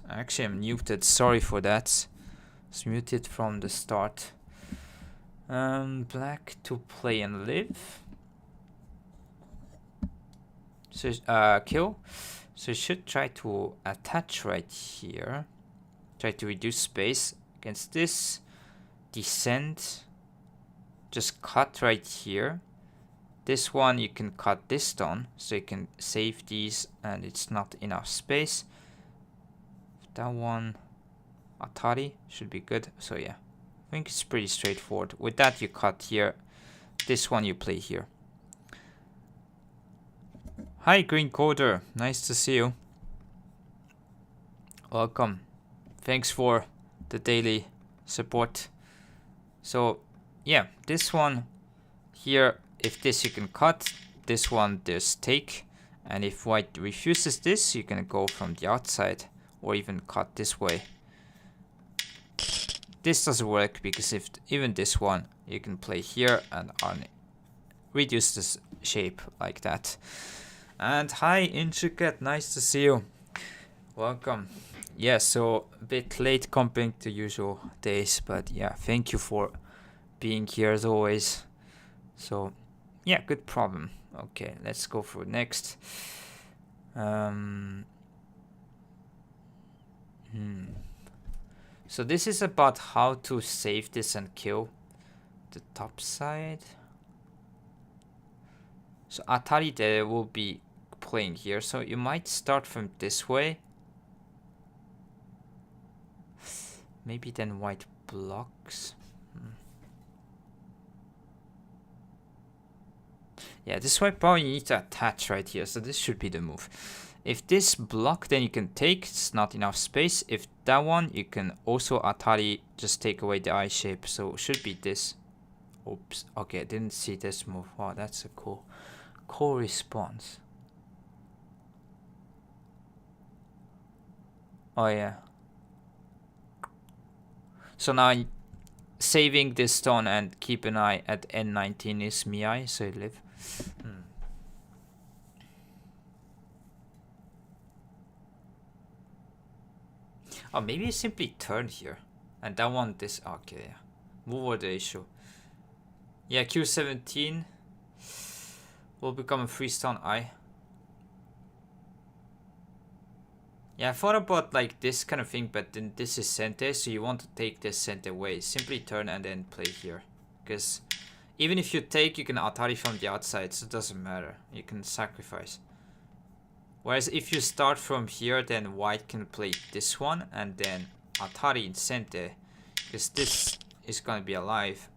Actually, I'm muted. Sorry for that. It's muted from the start. Black to play and live. So kill. So you should try to attach right here. Try to reduce space against this. Descend. Just cut right here. This one you can cut this down, so you can save these, and it's not enough space. That one, Atari should be good. So yeah, I think it's pretty straightforward. With that you cut here. This one you play here. Hi Green Coder, nice to see you. Welcome. Thanks for the daily support. So yeah, this one here, if this you can cut, this one there's take, and if white refuses this, you can go from the outside or even cut this way. This doesn't work because if even this one you can play here and reduce this shape like that. And hi Intricate, nice to see you. Welcome. Yeah, so a bit late compared to usual days, but yeah, thank you for being here as always. So yeah, good problem. Okay, let's go for next. So this is about how to save this and kill the top side. So Atari there will be playing here, so you might start from this way. Maybe then white blocks. Yeah, this way probably you need to attach right here, so this should be the move. If this block, then you can take, it's not enough space. If that one, you can also Atari, just take away the eye shape, so it should be this. Oops, okay, I didn't see this move. Wow, that's a cool response. Oh yeah. So now saving this stone and keep an eye at N19 is Miai, so you live. Oh, maybe you simply turn here. And that one, this, okay, yeah. Move over the issue. Yeah, Q17 will become a freestone eye. Yeah, I thought about like this kind of thing, but then this is center, so you want to take this center away. Simply turn and then play here. Because even if you take, you can Atari from the outside, so it doesn't matter. You can sacrifice. Whereas if you start from here, then white can play this one and then Atari in center. Because this is going to be alive.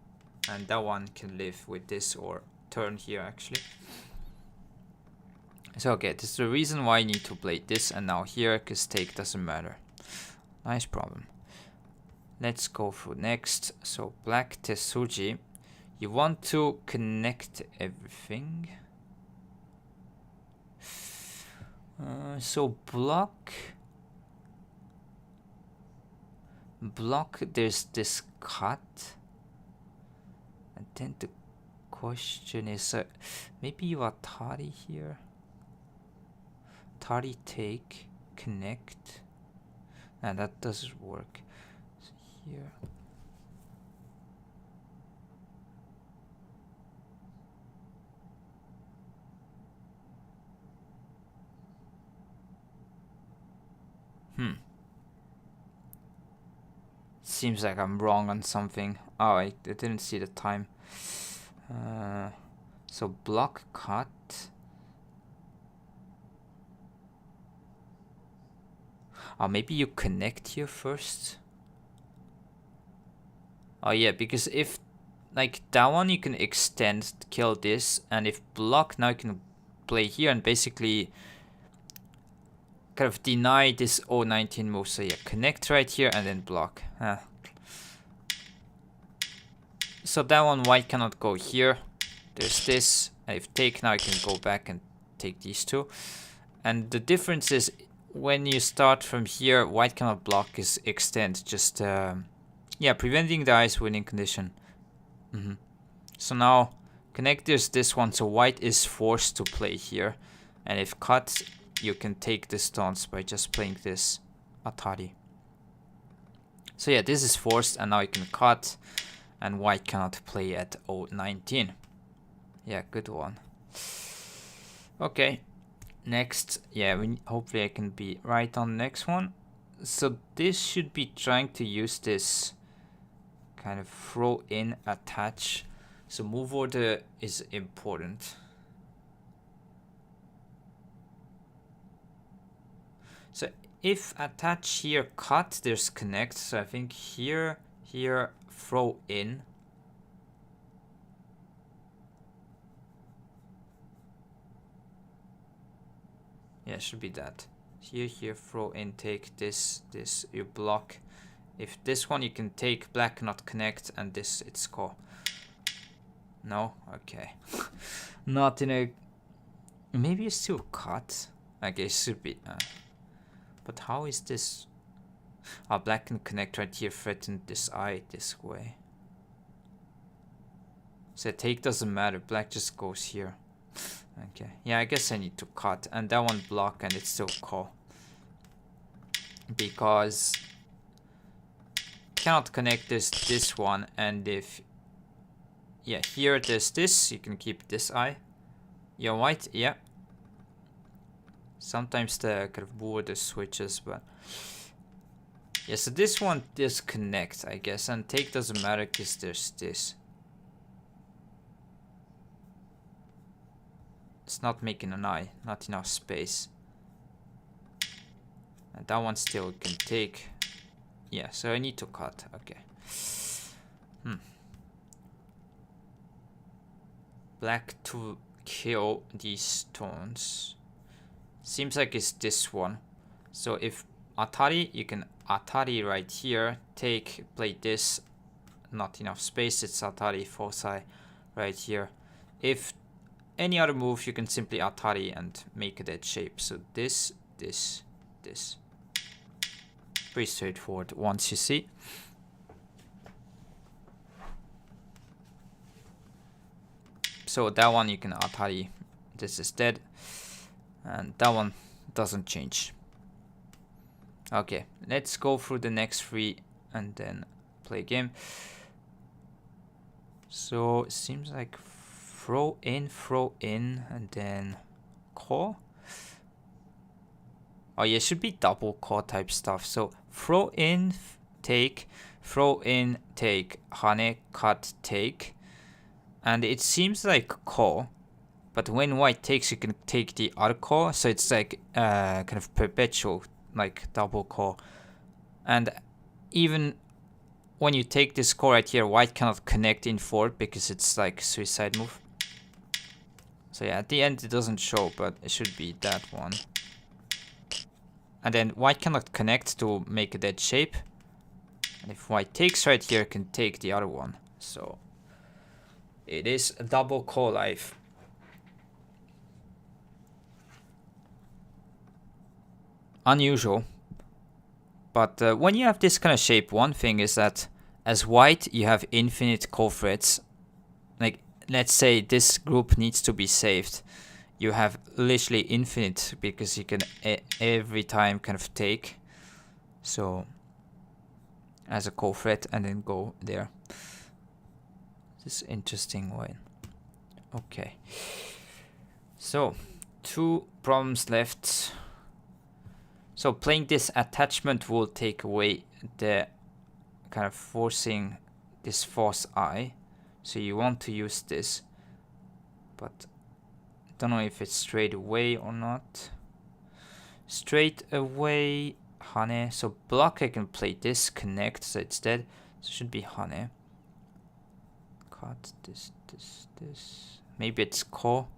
And that one can live with this or turn here actually. So okay, this is the reason why you need to play this and now here, because take doesn't matter. Nice problem. Let's go for next. So black Tetsuji. You want to connect everything. So block, there's this cut. And then the question is, maybe you Atari here. Atari take, connect. And that doesn't work. So here. Seems like I'm wrong on something. Oh, I didn't see the time. So block cut. Oh, maybe you connect here first. Oh yeah, because if like that one you can extend, kill this, and if block now you can play here and basically kind of deny this 019 move. So yeah, connect right here and then block. So that one white cannot go here. There's this. And if take now, you can go back and take these two. And the difference is when you start from here, white cannot block is extend. Just yeah, preventing the eyes winning condition. So now connect there's this one. So white is forced to play here. And if cut, you can take the stones by just playing this. Atari. So yeah, this is forced, and now you can cut, and white cannot play at 0-19. Yeah, good one. Okay, next. Yeah, hopefully I can be right on the next one. So this should be trying to use this kind of throw in attach. So move order is important. So if attach here cut, there's connect. So I think here, throw in. Yeah, it should be that. Here, throw in, take this, you block. If this one you can take, black cannot connect, and this it's call. No? Okay. Not in a... Maybe it's still cut. Okay, it should be... But how is this? Oh, black can connect right here, threaten this eye this way. So take doesn't matter, black just goes here. Okay, yeah, I guess I need to cut, and that one block, and it's still call. Because cannot connect this one, and if... Yeah, here there's this, you can keep this eye. Yeah, white, yeah. Sometimes the kind of border switches, but yeah, so this one disconnects, I guess, and take doesn't matter because there's this. It's not making an eye, not enough space. And that one still can take. Yeah, so I need to cut. Okay. Black to kill these stones. Seems like it's this one. So if Atari, you can Atari right here, take, play this, not enough space, it's Atari foci right here. If any other move, you can simply Atari and make a dead shape. So this. Pretty straightforward once you see. So that one you can Atari, this is dead. And that one doesn't change. Okay, let's go through the next three and then play a game. So it seems like throw in, and then call. Oh yeah, it should be double call type stuff. So throw in, take, throw in, take, hane, cut, take. And it seems like call. But when white takes, you can take the other call, so it's like kind of perpetual, like double call. And even when you take this call right here, white cannot connect in forward because it's like suicide move. So yeah, at the end it doesn't show, but it should be that one. And then white cannot connect to make a dead shape. And if white takes right here, can take the other one. So it is a double call life. Unusual, but when you have this kind of shape, one thing is that as white you have infinite call threads. Like let's say this group needs to be saved, you have literally infinite because you can every time kind of take so as a call thread and then go there. This is interesting way. Okay, so 2 problems left. So playing this attachment will take away the kind of forcing this false eye. So you want to use this, but I don't know if it's straight away or not. Straight away, hane. So block, I can play this, connect, so it's dead. So it should be hane. Cut this. Maybe it's ko.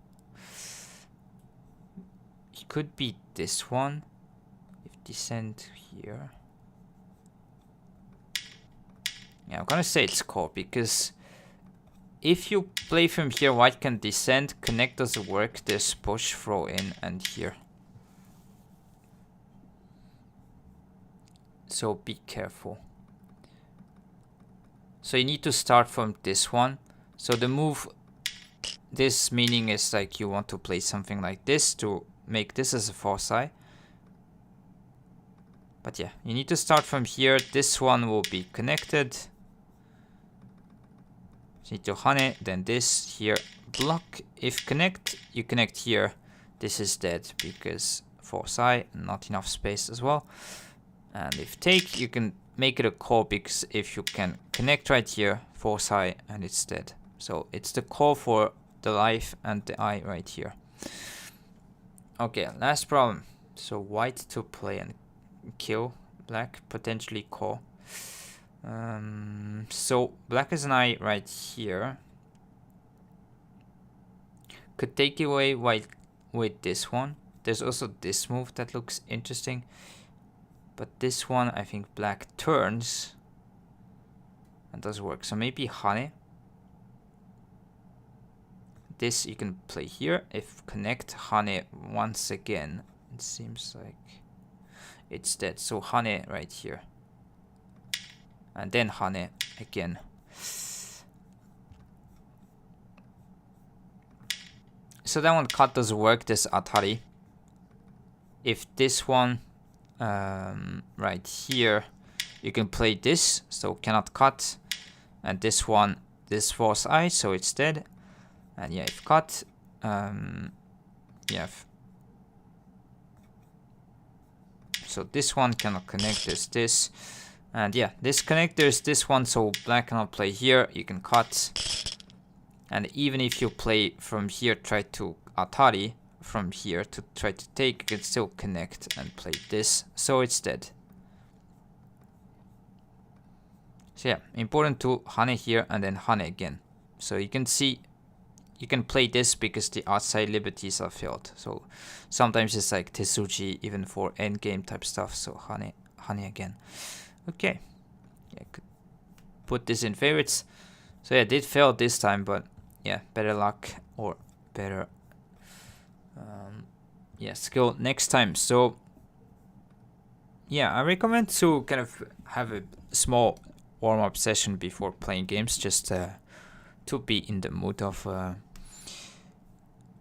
It could be this one. Descend here. Yeah, I'm gonna say it's core because if you play from here, white can descend, connect doesn't work, there's push, throw in, and here. So be careful. So you need to start from this one. So the move, this meaning is like you want to play something like this to make this as a foci. But yeah, you need to start from here. This one will be connected. You need to hane, then this here, block. If connect, you connect here. This is dead because force I, not enough space as well. And if take, you can make it a call because if you can connect right here, force I, and it's dead. So it's the call for the life and the I right here. Okay, last problem. So white to play and kill, black potentially call. So black is an eye right here. Could take away white with this one. There's also this move that looks interesting. But this one, I think black turns. That does work. So maybe hane. This you can play here. If connect hane once again, it seems like it's dead. So hane right here. And then hane again. So that one cut doesn't work, this atari. If this one right here, you can play this, so cannot cut. And this one, this force I, so it's dead. And yeah, if cut, yeah. So this one cannot connect this. And yeah, this connectors this one, so black cannot play here. You can cut. And even if you play from here, try to atari from here to try to take, you can still connect and play this. So it's dead. So yeah, important to hane here and then hane again. So you can see, you can play this because the outside liberties are filled. So sometimes it's like Tesuji even for endgame type stuff. So hane again. Okay, yeah, could put this in favorites. So yeah, did fail this time, but yeah, better luck or better yeah, skill next time. So yeah, I recommend to kind of have a small warm-up session before playing games, just to be in the mood of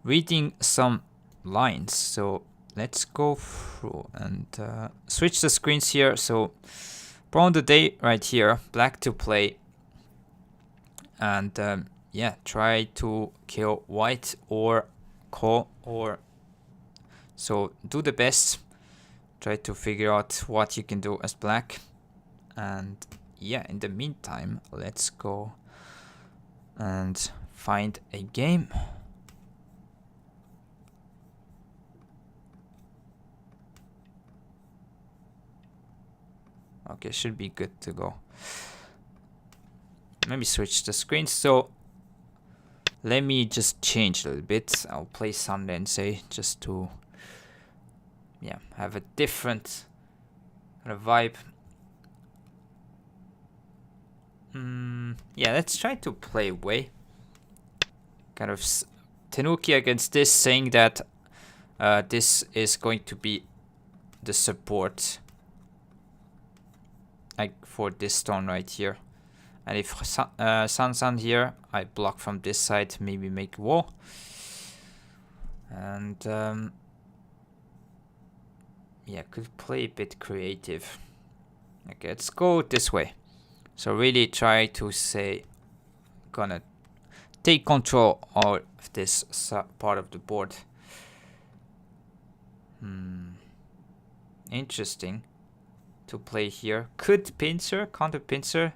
reading some lines. So let's go through and switch the screens here. So pawn of the day right here, black to play, and yeah, try to kill white or call, or so do the best. Try to figure out what you can do as black. And yeah, in the meantime, let's go and find a game. Okay, should be good to go. Maybe switch the screen. So let me just change a little bit. I'll play Sunday and say just to yeah, have a different kind of vibe. Yeah, let's try to play Wei. Kind of Tenuki against this, saying that this is going to be the support like for this stone right here. And if San here, I block from this side, maybe make wall. And yeah, could play a bit creative. Okay, let's go this way. So really try to say, gonna take control of this part of the board. Interesting to play here. Could pincer, counter pincer,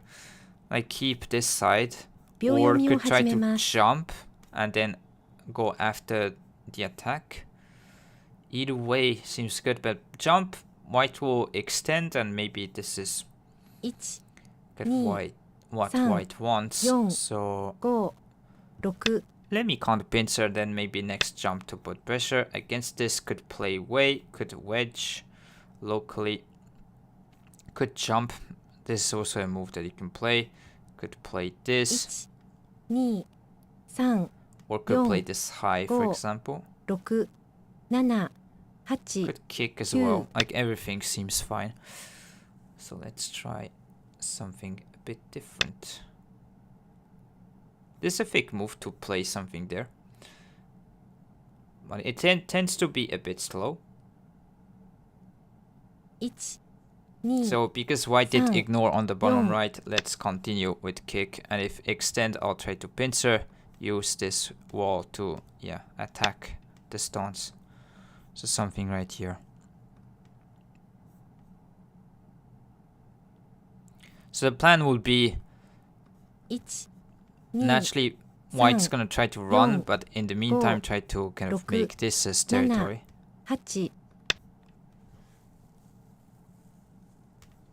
like keep this side, or could try to jump and then go after the attack. Either way seems good, but jump, white will extend, and maybe this is get white what white wants. So let me counter pincer, then maybe next jump to put pressure. Against this could play Wei, could wedge locally, could jump. This is also a move that you can play. Could play this, or could play this high, for example. Could kick as well. Like everything seems fine. So let's try something a bit different. This is a fake move to play something there, but it tends to be a bit slow. So because white did ignore on the bottom right, let's continue with kick. And if extend, I'll try to pincer, use this wall to attack the stones. So something right here. So the plan will be naturally white's gonna try to run, but in the meantime try to kind of make this as territory.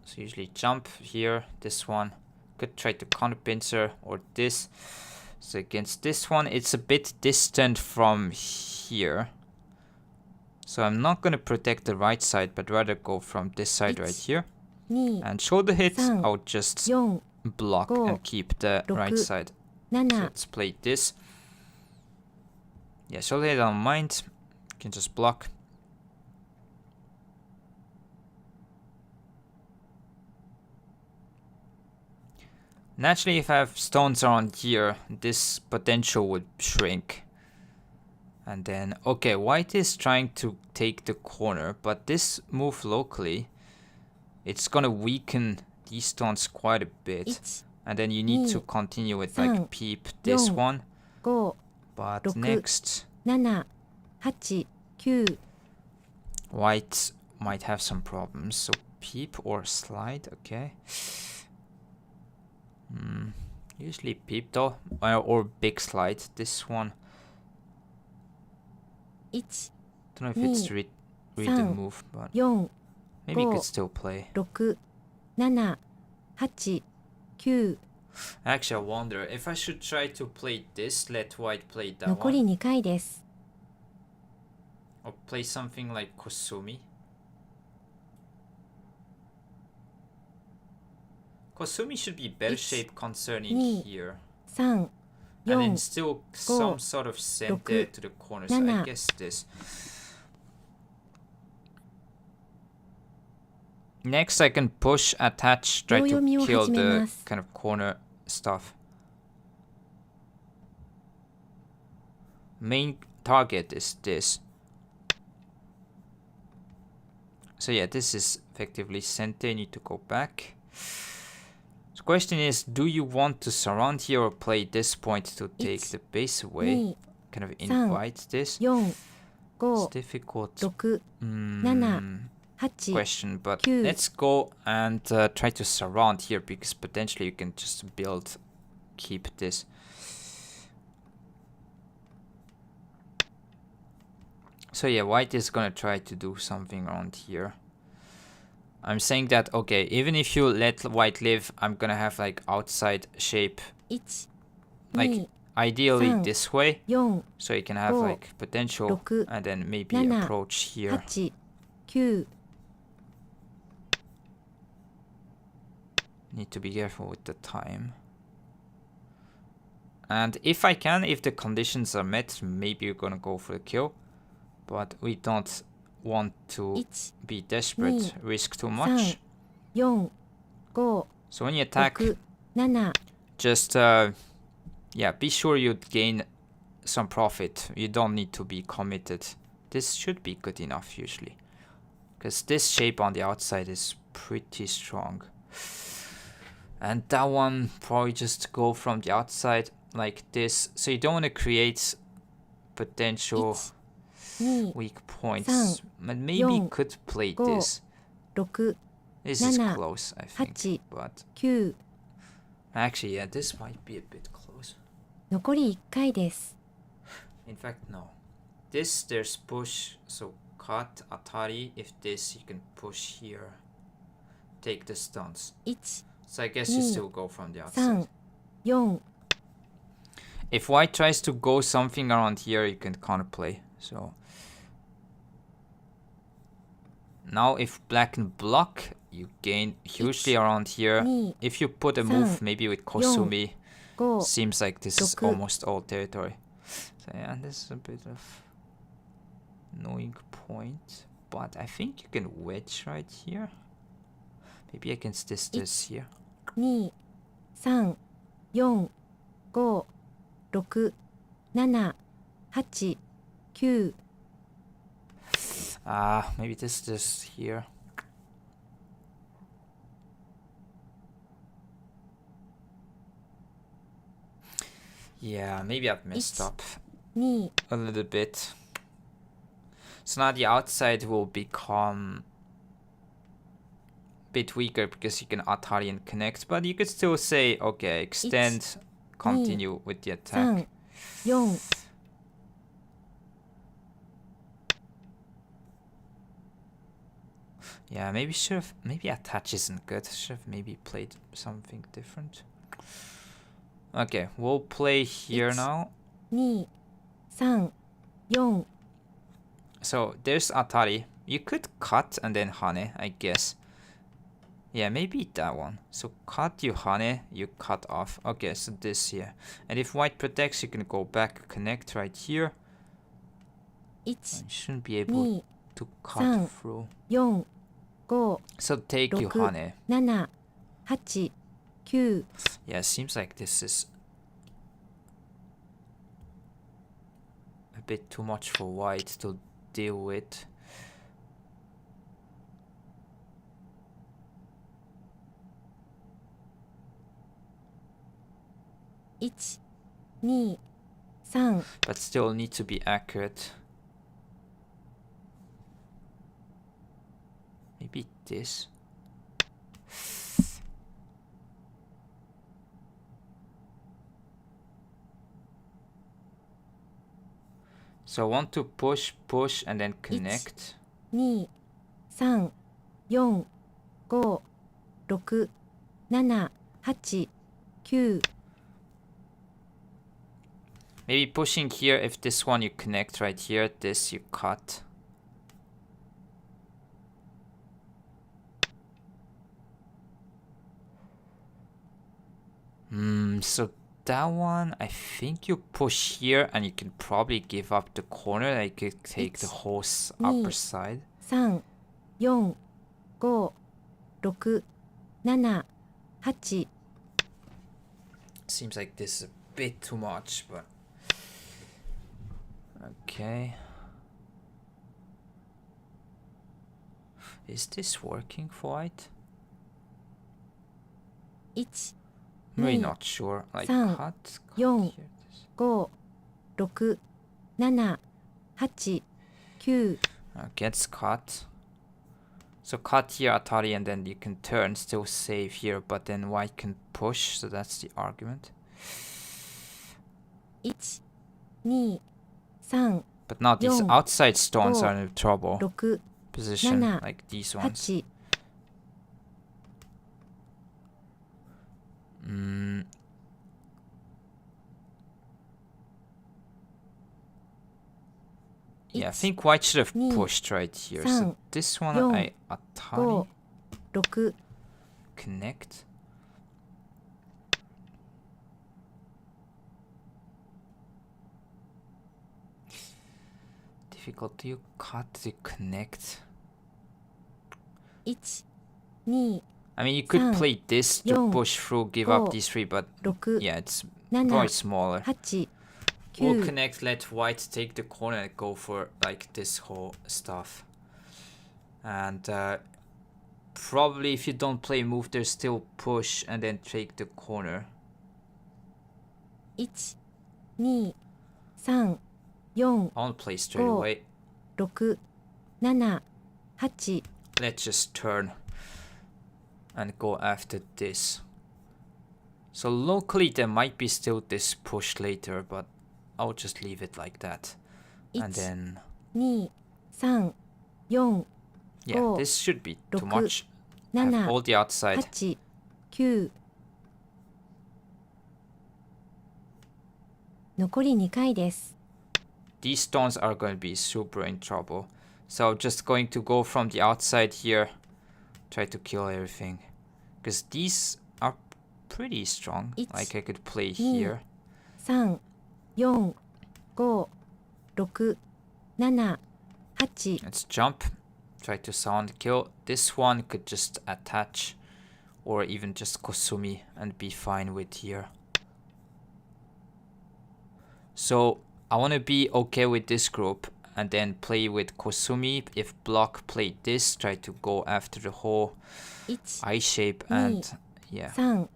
So usually jump here, this one. Could try to counter pincer or this. So against this one, it's a bit distant from here. So I'm not gonna protect the right side, but rather go from this side right here. And shoulder hit, I'll just block and keep the right side. So let's play this. Yeah, shoulder hit, I don't mind. You can just block. Naturally, if I have stones around here, this potential would shrink. And then, okay, white is trying to take the corner, but this move locally, it's gonna weaken these stones quite a bit. And then you need to continue with like peep this one. But next, white might have some problems. So peep or slide, okay. Usually peep though, or big slide. This one, don't know if it's read the move, but maybe you could still play. Actually, I wonder if I should try to play this, let white play that one, or play something like Kosumi. Kosumi should be better shape concerning here. And then still some sort of center to the corner, so I guess this. Next I can push, attach, try to kill the kind of corner stuff. Main target is this. So yeah, this is effectively center, you need to go back. The question is, do you want to surround here or play this point to take the base away? Kind of invite this. It's difficult question, but let's go and try to surround here, because potentially you can just build, keep this. So yeah, white is gonna try to do something around here. I'm saying that, okay, even if you let white live, I'm gonna have like outside shape, like ideally this way, so you can have like potential and then maybe approach here. Need to be careful with the time. And if I can, if the conditions are met, maybe you're gonna go for the kill, but we don't want to be desperate, risk too much. So when you attack, just be sure you gain some profit. You don't need to be committed. This should be good enough usually, because this shape on the outside is pretty strong. And that one probably just go from the outside like this. So you don't want to create potential weak points, but maybe could play this. This is close, I think, but actually, yeah, this might be a bit close. In fact, no. This, there's push, so cut, atari. If this, you can push here, take the stones. So I guess you still go from the outside. If white tries to go something around here, you can counterplay. So now if black can block, you gain hugely around here. If you put a move maybe with Kosumi, seems like this is almost all territory. So yeah, this is a bit of annoying point, but I think you can wedge right here. Maybe against this here. 2、3、4、5、6、7、8、9。Maybe this here. Yeah, maybe I've messed up 2 a little bit. So now the outside will become a bit weaker because you can Atari and connect, but you could still say, okay, extend, continue with the attack. 4 Yeah, maybe attach isn't good. Should have maybe played something different. Okay, we'll play here now. 2 3 4 So there's Atari. You could cut and then Hane, I guess. Yeah, maybe that one. So cut, you Hane, you cut off. Okay, so this here. And if white protects, you can go back, connect right here. 1 You shouldn't be able to cut through. 4 5 So take you 6 Hane. 7 8 9 Yeah, seems like this is a bit too much for white to deal with. 1 2 3 But still need to be accurate. Maybe this. So I want to push, and then connect. 2 3 4 5 6 7 8 9 Maybe pushing here, if this one you connect right here, this you cut. So that one, I think you push here and you can probably give up the corner. I could take the whole upper side. 3 4 5 6 7 8 Seems like this is a bit too much, but okay. Is this working for white? 1 I'm really 2 not sure. Like 3 cut 4 here. This. 5 6 7 8 9 Okay, it's cut. So cut here, Atari, and then you can turn, still save here, but then white can push, so that's the argument. 1 2 3 But now these Yon, outside stones go, are in trouble 6 position, nana, like these ones. 8 Yeah, I think white should have 2 pushed right here. So 3 this one Yon, I Atari 6 connect. Difficult to cut to connect. 1 2 I mean, you could 3 play this to Yon, push through, give up go, these three, but 6 yeah, it's 7 probably smaller. 8 We'll 9 connect, let white take the corner and go for like this whole stuff. And probably if you don't play move, there's still push and then take the corner. 1 2 3 4 I won't play straight Go. away. 6 7 8 Let's just turn and go after this. So locally there might be still this push later, but I'll just leave it like that. And 1 then 2 3 4 yeah, Go. this should be too 6 much. Have 7 all the outside. 8 9残り2回です。 These stones are going to be super in trouble. So just going to go from the outside here. Try to kill everything. Because these are pretty strong. It's Like I could play me. here. 3 4 5 6 7 8 Let's jump. Try to sound kill. This one could just attach. Or even just Kosumi and be fine with here. So I want to be okay with this group. And then play with Kosumi. If block, play this. Try to go after the whole 1 eye shape and yeah. 3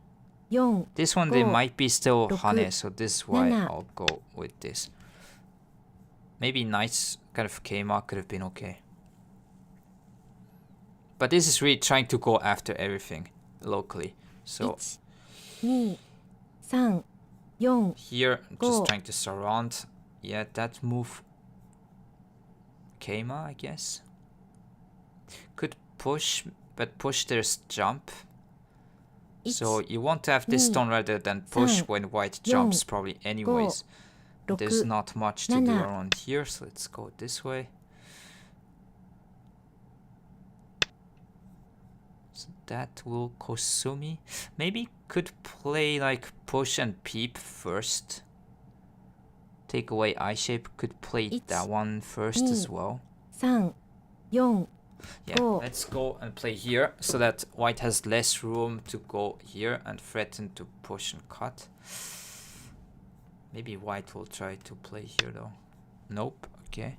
4 This one, they Go. might be still Roku. hane, so this is why Nana. I'll go with this. Maybe knight's kind of keima could have been okay. But this is really trying to go after everything locally. So 1 2 3 4 here, Go. just trying to surround. Yeah, that move. Keima, I guess. Could push, but push there's jump. So you want to have this stone rather than push when white jumps probably anyways. There's not much to do around here, so let's go this way. So that will Kosumi. Maybe could play like push and peep first. Take away eye shape. Could play that one first as well. 3 4 Yeah, 5 let's go and play here so that white has less room to go here and threaten to push and cut. Maybe white will try to play here though. Nope, okay.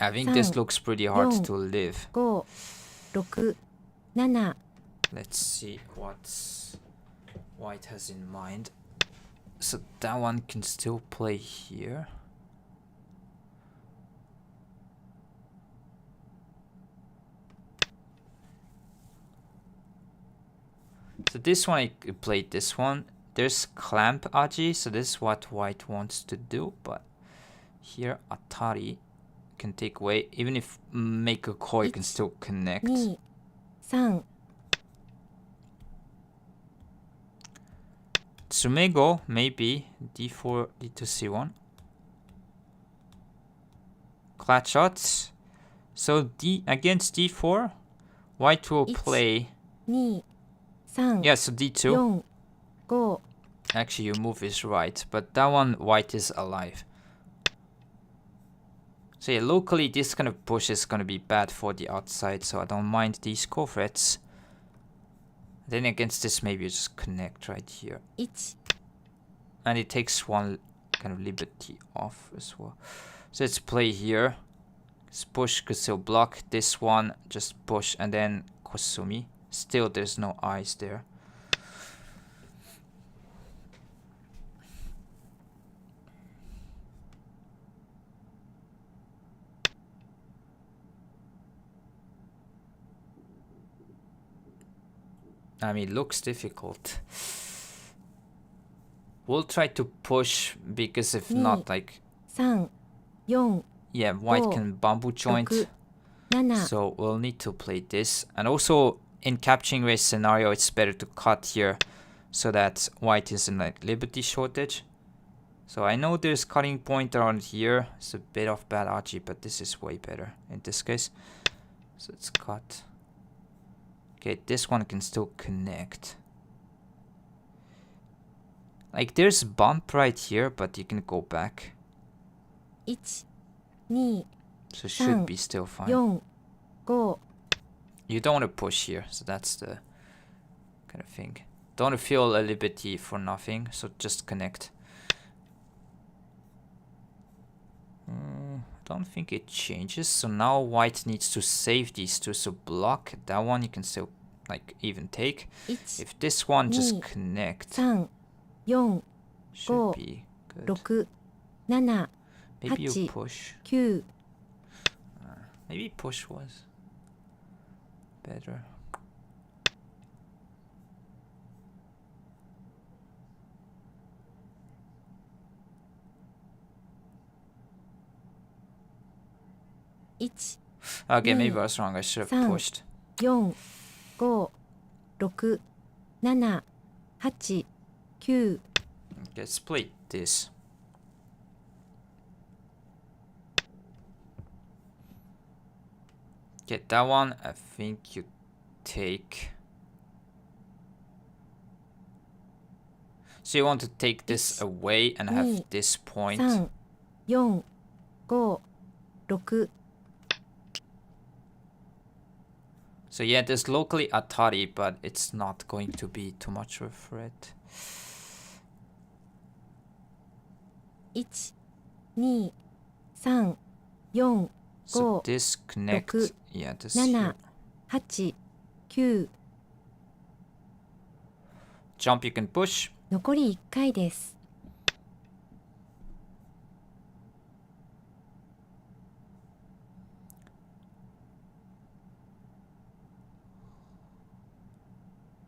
I think this looks pretty hard to live. 5 6 7 Let's see what white has in mind. So that one can still play here. So this one, I played this one. There's clamp aji, so this is what white wants to do. But here atari can take away. Even if make a koi can still connect. 2 3 Tsumego, maybe. D4, D2, C1. Clutch shots. So D against D4, white will play. 2 3 Yeah, so D2. 4 5 Actually, your move is right, but that one, white is alive. So yeah, locally, this kind of push is going to be bad for the outside, so I don't mind these core threats. Then against this, maybe you just connect right here. 1 And it takes one kind of liberty off as well. So let's play here. Let's push, could still block this one. Just push, and then Kosumi. Still, there's no eyes there. I mean, it looks difficult. We'll try to push, because if not, like... 3 4 Yeah, white Oh, can bamboo joint. 7 So we'll need to play this. And also, in capturing race scenario, it's better to cut here, so that white is in like liberty shortage. So I know there's cutting point around here. It's a bit of bad aji, but this is way better in this case. So let's cut. Okay, this one can still connect. Like, there's bump right here, but you can go back. 1 2 So it should be still fine. 4 5 You don't want to push here, so that's the kind of thing. Don't want to feel a liberty for nothing, so just connect. Don't think it changes, so now white needs to save these two, so block that one you can still like even take. 1 If this one just 2 connect, 3 4 should Go. be good. 6 7 Maybe you 8 push. 9 Maybe push was better. Okay, maybe I was wrong. I should have pushed. 4 5 6 7 8 9 Okay, split this. Okay, that one I think you take. So you want to take this away and have this point. 3 4 5 6 So yeah, there's locally Atari, but it's not going to be too much of a threat. 1 2 3、4、So 5、 disconnect. 6、 Yeah, this 7、 here. 8、9。Jump, you can push. 残り1回です。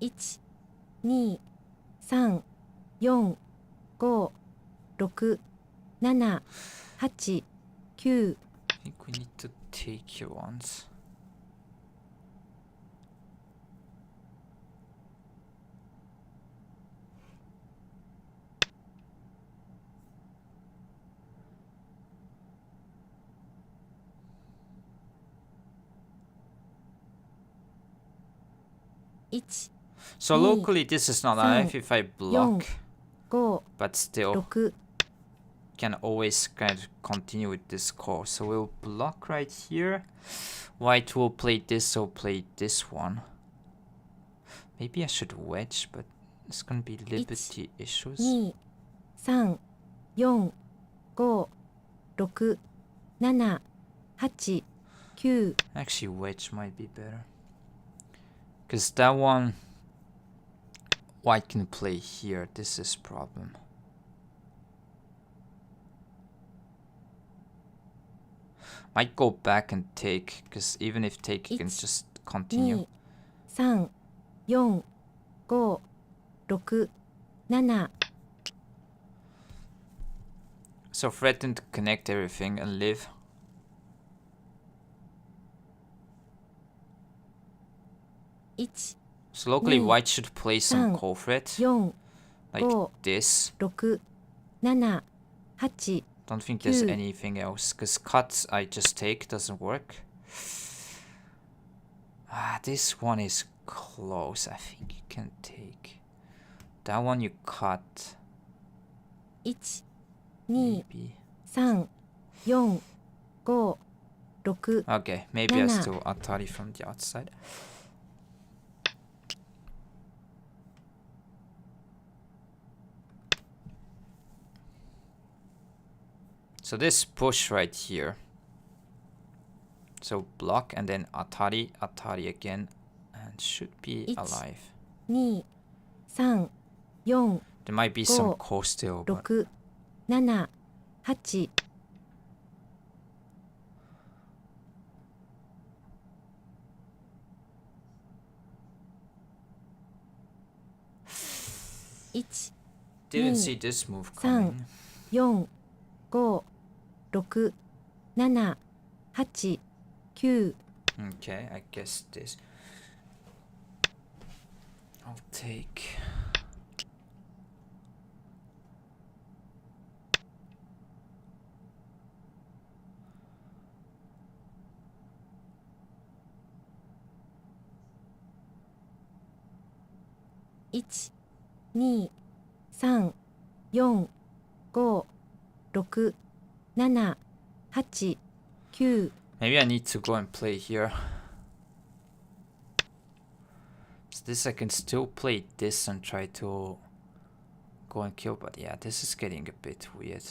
1、2、3、4、5、6、7、8、9。I think we need to take here once. So locally this is not alive if I block, 5、 but still 6。 can always kind of continue with this core. So we'll block right here. White will play this or play this one. Maybe I should wedge, but it's gonna be liberty issues. 2、3、4、5、6、7、8、9。 Actually, wedge might be better. Because that one, white can play here. This is problem. Might go back and take, because even if take, you can just continue. 2、3、4、5、6、7。 So threaten to connect everything and live. 1、 So locally, white should play some core threat, 4、 like 5、 this. 6、7、8。 Don't think there's 9。 anything else, because cut I just take doesn't work. This one is close. I think you can take. That one you cut. 1、2、 Maybe. 3、4、5、6。 Okay, maybe I still Atari from the outside. So this push right here. So block and then Atari, Atari again, and should be alive. 2、3、4、 There might be some core still, but 6、7、8。 1、 didn't see this move coming. 4、5、6、7、8、9。 Okay, I guess this. I'll take.1、2、3、4、5、6、7、8、9。 Maybe I need to go and play here. So this I can still play this and try to go and kill, but yeah, this is getting a bit weird.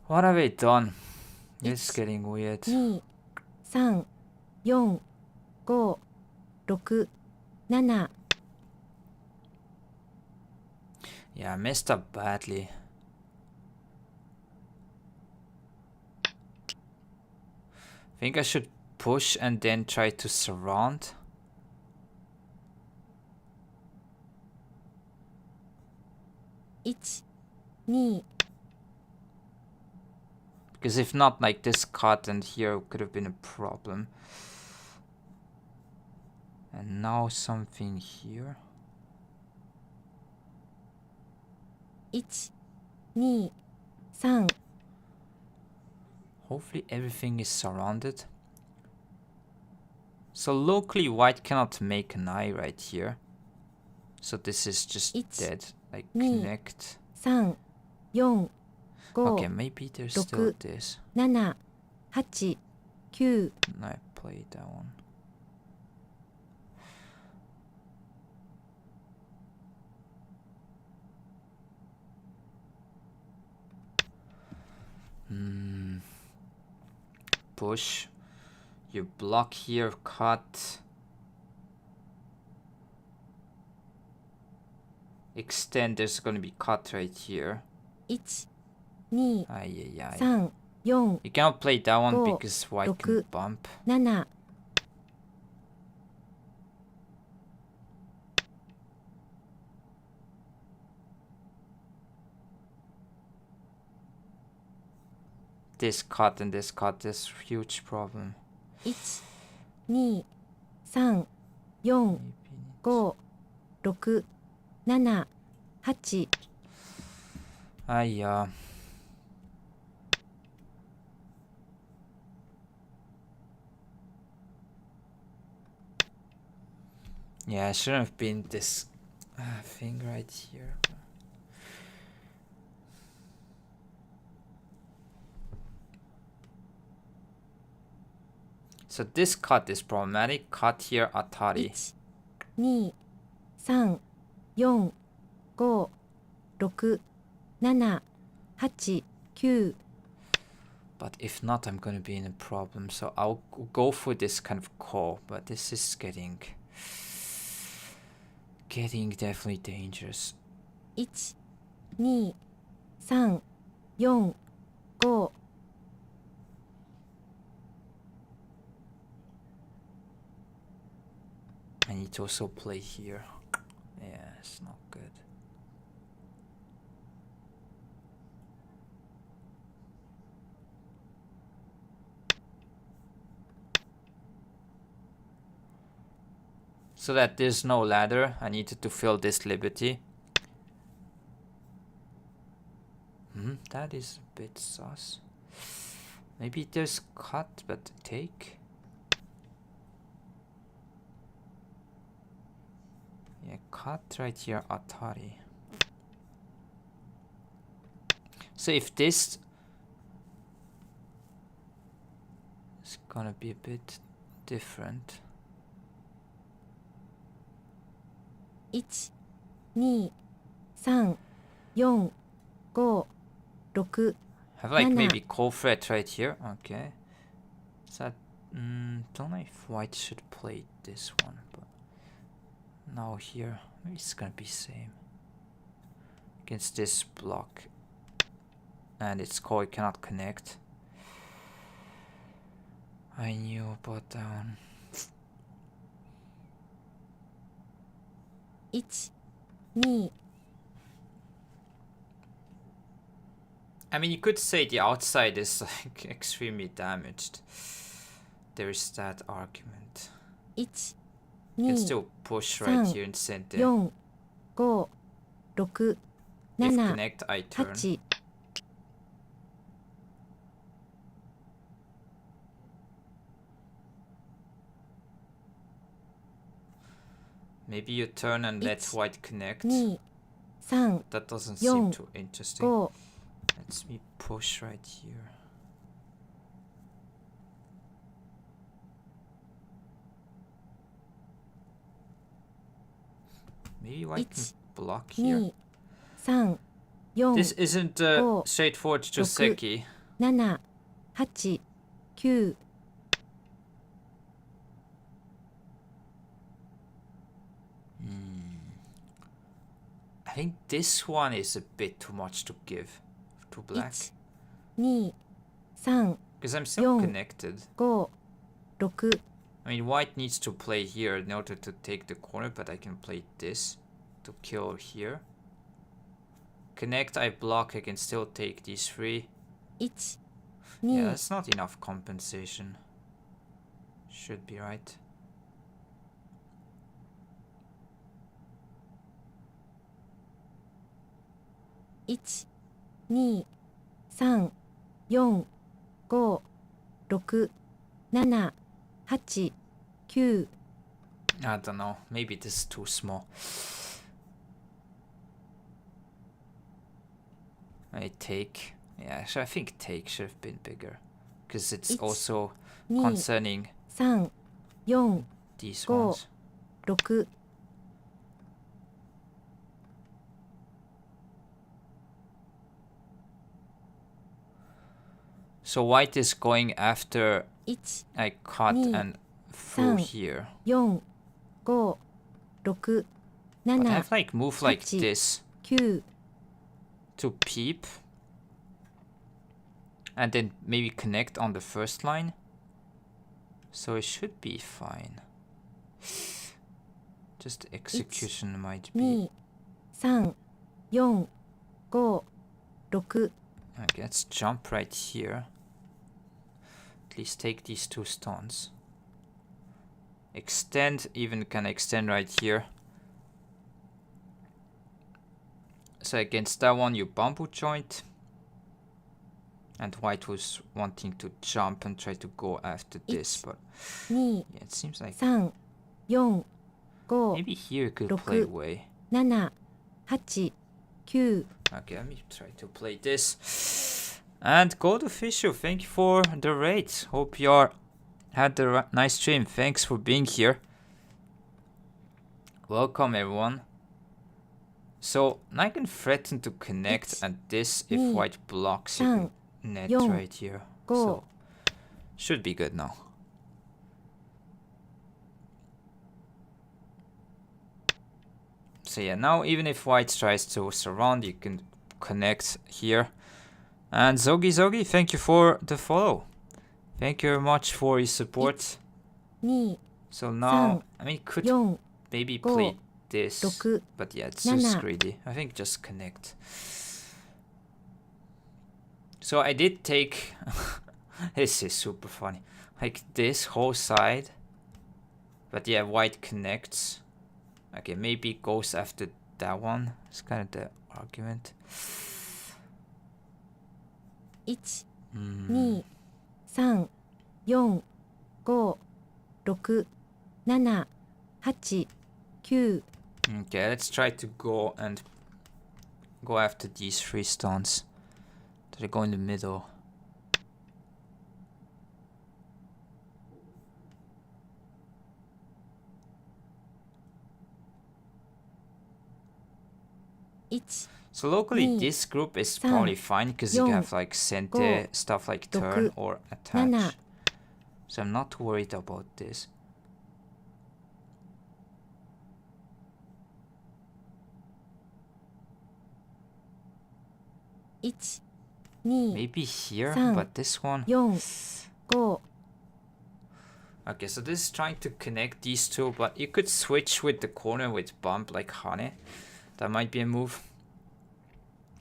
What have I done? It's getting weird. 2、3、4、5、6、7。 Yeah, I messed up badly. I think I should push and then try to surround. 1、2。 Because if not, like this cut and here could have been a problem. And now something here. 1、2、3。 Hopefully everything is surrounded. So locally white cannot make an eye right here. So this is just dead. Like connect. 3、4、5、 Okay, maybe there's still this. 7、8、9。 No, I played that one. push. You block here, cut. Extend, there's gonna be cut right here. 1、2、 Ay, ay, ay. 3、4、 You cannot play that one Go. because white can Look. bump. 7、 This cut and this cut is huge problem. 1、2、3、4、 5、6、7、8、 Ay, yeah, I shouldn't have been this thing right here. So this cut is problematic. Cut here, Atari. 1、2、3、4、5、6、7、8、9、 But if not, I'm gonna be in a problem. So I'll go for this kind of call. But this is getting definitely dangerous. 1、2、3、4、5、 I need to also play here. Yeah, it's not good. So that there's no ladder, I needed to fill this liberty. That is a bit sus. Maybe there's cut, but take. Yeah, cut right here, Atari. So if this is gonna be a bit different. 1、2、3、4、5、6、 Have like Nana. maybe call threat right here. Okay. So don't know if white should play this one, but now here maybe it's gonna be same against this block, and its call it cannot connect. I knew about that one. 1、2、 I mean, you could say the outside is like extremely damaged. There is that argument. 1、 You can 2、 still push right San. here and center. 4、5、6、 If 7、 connect, I turn. 8、 Maybe you turn and let It's white connect. 2、3、 That doesn't Yon. seem too interesting. 5、 Let's me push right here. Maybe white can 1、 block here. 2、3、4、 This isn't Go. straightforward Joseki. 7、8、9、 I think this one is a bit too much to give to black. 1、2、3、 Because I'm still Yon. connected. 5、6、 I mean, white needs to play here in order to take the corner, but I can play this to kill here. Connect, I block, I can still take these three. 1、Yeah, 2、 that's not enough compensation. Should be right.1、2、3、4、5、6、7、8、9、 I don't know. Maybe this is too small. I take. Yeah, so I think take should have been bigger. Because it's It's also 2、 concerning 3、4、 these Go. ones. 6、 So So white is going after 1 I cut Ni, and through san, here. 4 5 6 But 7 have like move like 8 this 9 to peep. And then maybe connect on the first line. So it should be fine. Just execution might be. 2 3 4 5 6 Okay, let's jump right here. At least take these 2 stones. Extend, even can extend right here. So against that one you bamboo joint. And white was wanting to jump and try to go after this, but 2 yeah, it seems like 3 4 5 maybe here you could 6 play away. 7 8 9 Okay, let me try to play this. And Gold Official, thank you for the raid. Hope you had a nice stream. Thanks for being here. Welcome everyone. So now I can threaten to connect and this if Ni, white blocks it san, net yon, right here. go. So should be good now. So yeah, now even if white tries to surround, you can connect here. And Zogi, thank you for the follow. Thank you very much for your support. 2 So now, 3 I mean, could 4 maybe go, play this, 6 but yeah, it's just nana. greedy. I think just connect. So I did take, this is super funny, like this whole side, but yeah, white connects. Okay, maybe goes after that one. It's kind of the argument. 1 2 3 4 5 6 7 8 9 Okay, let's try to go and go after these 3 stones. They go in the middle. So locally Ni, this group is san, probably fine because you yon, have like sente, go, stuff like doku, turn or attach. nana. So I'm not worried about this. Maybe here, san, but this one. 4 5 Okay, so this is trying to connect these two, but you could switch with the corner with bump like Hane. That might be a move.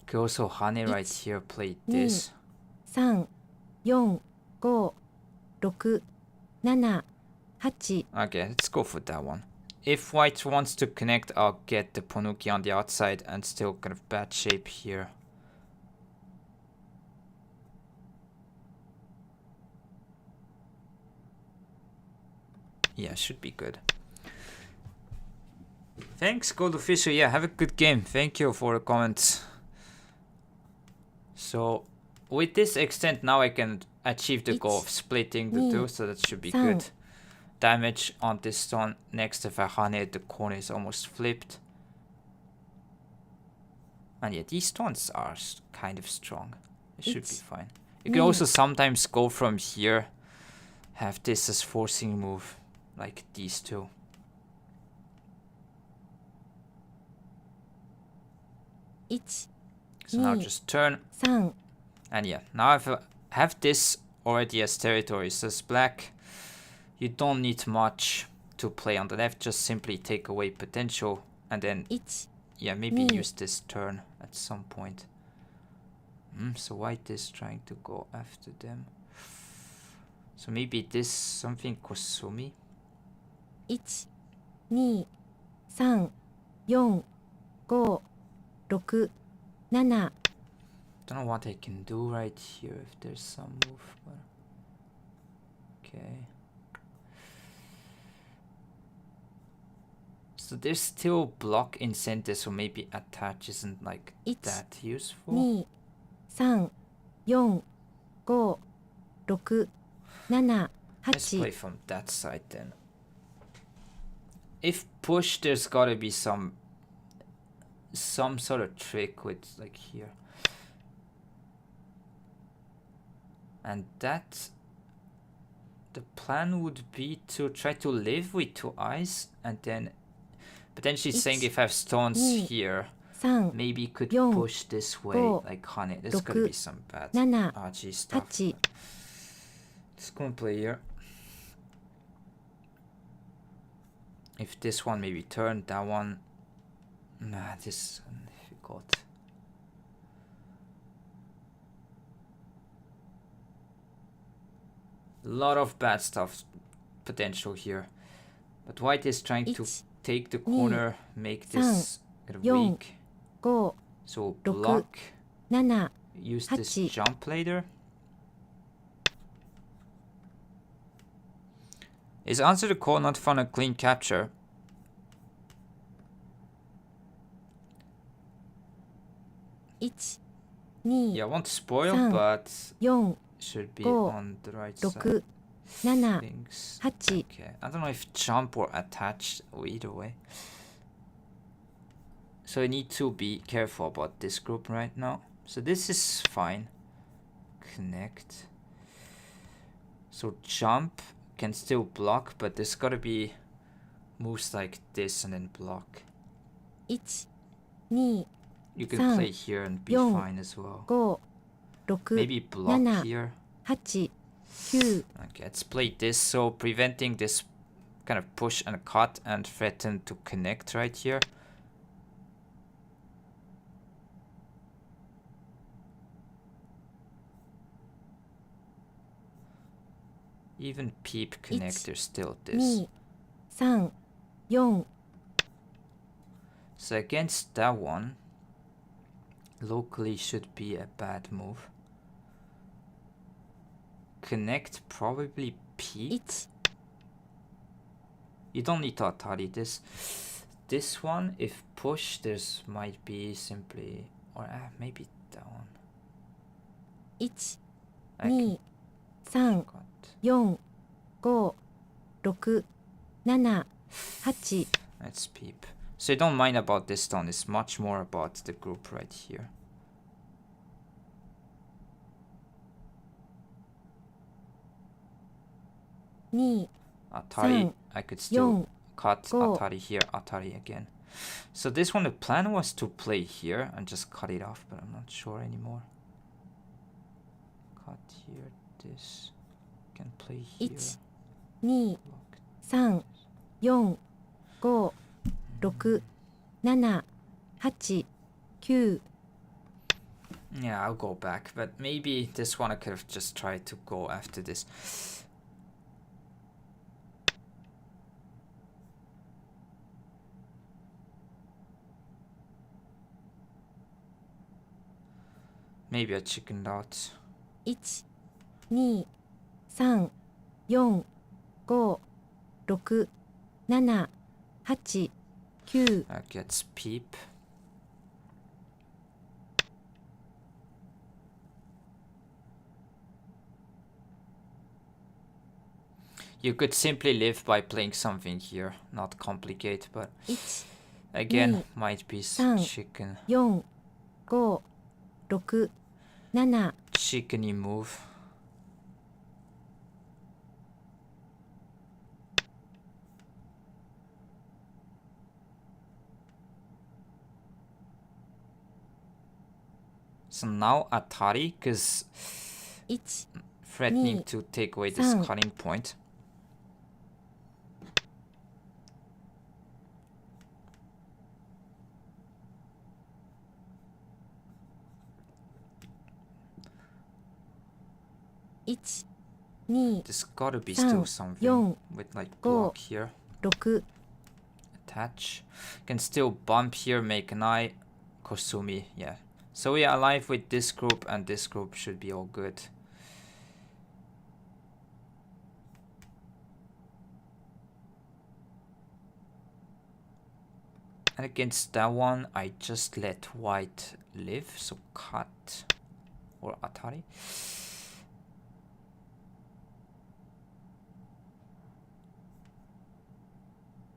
Could also Hane right here play this. 3 4 5 6 7 8 Okay, let's go for that one. If white wants to connect, I'll get the Ponuki on the outside and still kind of bad shape here. Yeah, should be good. Thanks, Gold Official. Yeah, have a good game. Thank you for the comments. So, with this extent, now I can achieve the goal of splitting the two, so that should be good. Damage on this stone next if I Hane, the corner is almost flipped. And yeah, these stones are kind of strong. It should be fine. You can also sometimes go from here, have this as forcing move, like these two. So now just turn. 3 And yeah, now I have this already as territory. So it's black. You don't need much to play on the left. Just simply take away potential. And then, yeah, maybe use this turn at some point. So white is trying to go after them. So maybe this something Kosumi. 1 2 3 4 5 6 7 Don't know what I can do right here if there's some move. But okay. So there's still block in center, so maybe attach isn't like that useful. 2 3 4 5 6 7 Let's play 8 from that side then. If push, there's gotta be some sort of trick with like here. And that... The plan would be to try to live with 2 eyes and then potentially saying if I have stones here, 3 maybe could 4 push this way 5 like honey. There's gonna 6 be some bad 7 RG stuff. 8 Just gonna play here. If this one maybe turned, that one... Nah, this is difficult. A lot of bad stuff potential here. But white is trying to take the corner, make this kind of weak. 5 So 6 block, 7 use this 8 jump later. Is answer the call not fun a clean capture? Yeah, I won't spoil, 3 but 4 should be 5 on the right 6 side. 7 Things. 8 Okay, I don't know if jump or attach or either way. So I need to be careful about this group right now. So this is fine. Connect. So jump can still block, but there's gotta be moves like this and then block. 1 2 You can 3 play here and be 4 fine as well. 5 6 Maybe block 7 here. 8 9 Okay, let's play this. So preventing this kind of push and cut and threaten to connect right here. Even peep connect, there's still this. 2 3 4 So against that one, locally should be a bad move. Connect, probably peep. 1 You don't need to Atari this. This one, if push, there's might be simply, or maybe that one. 1 I 2 3 forgot. 4 5 6 7 8 Let's peep. So you don't mind about this stone. It's much more about the group right here. Atari, I could still cut Atari here, Atari again. So this one, the plan was to play here and just cut it off, but I'm not sure anymore. Cut here, this. Can play here. 1 2 Block. 3 4 5 6 7 8 9 Yeah, I'll go back, but maybe this one I could have just tried to go after this. Maybe I chickened out. 1 2 3 4 5 6 7 8 9 That gets peep. You could simply live by playing something here, not complicate, but 1 again, 2 might be 3 chicken. 4 5 6 7 Chickeny move. So now Atari, because 1 threatening 2 to take away this 3 cutting point.1 2 There's gotta be 3 still something 4 with like 5 block here. 6 Attach. Can still bump here, make an eye. Kosumi, yeah. So we are alive with this group, and this group should be all good. And against that one, I just let white live, so cut or Atari.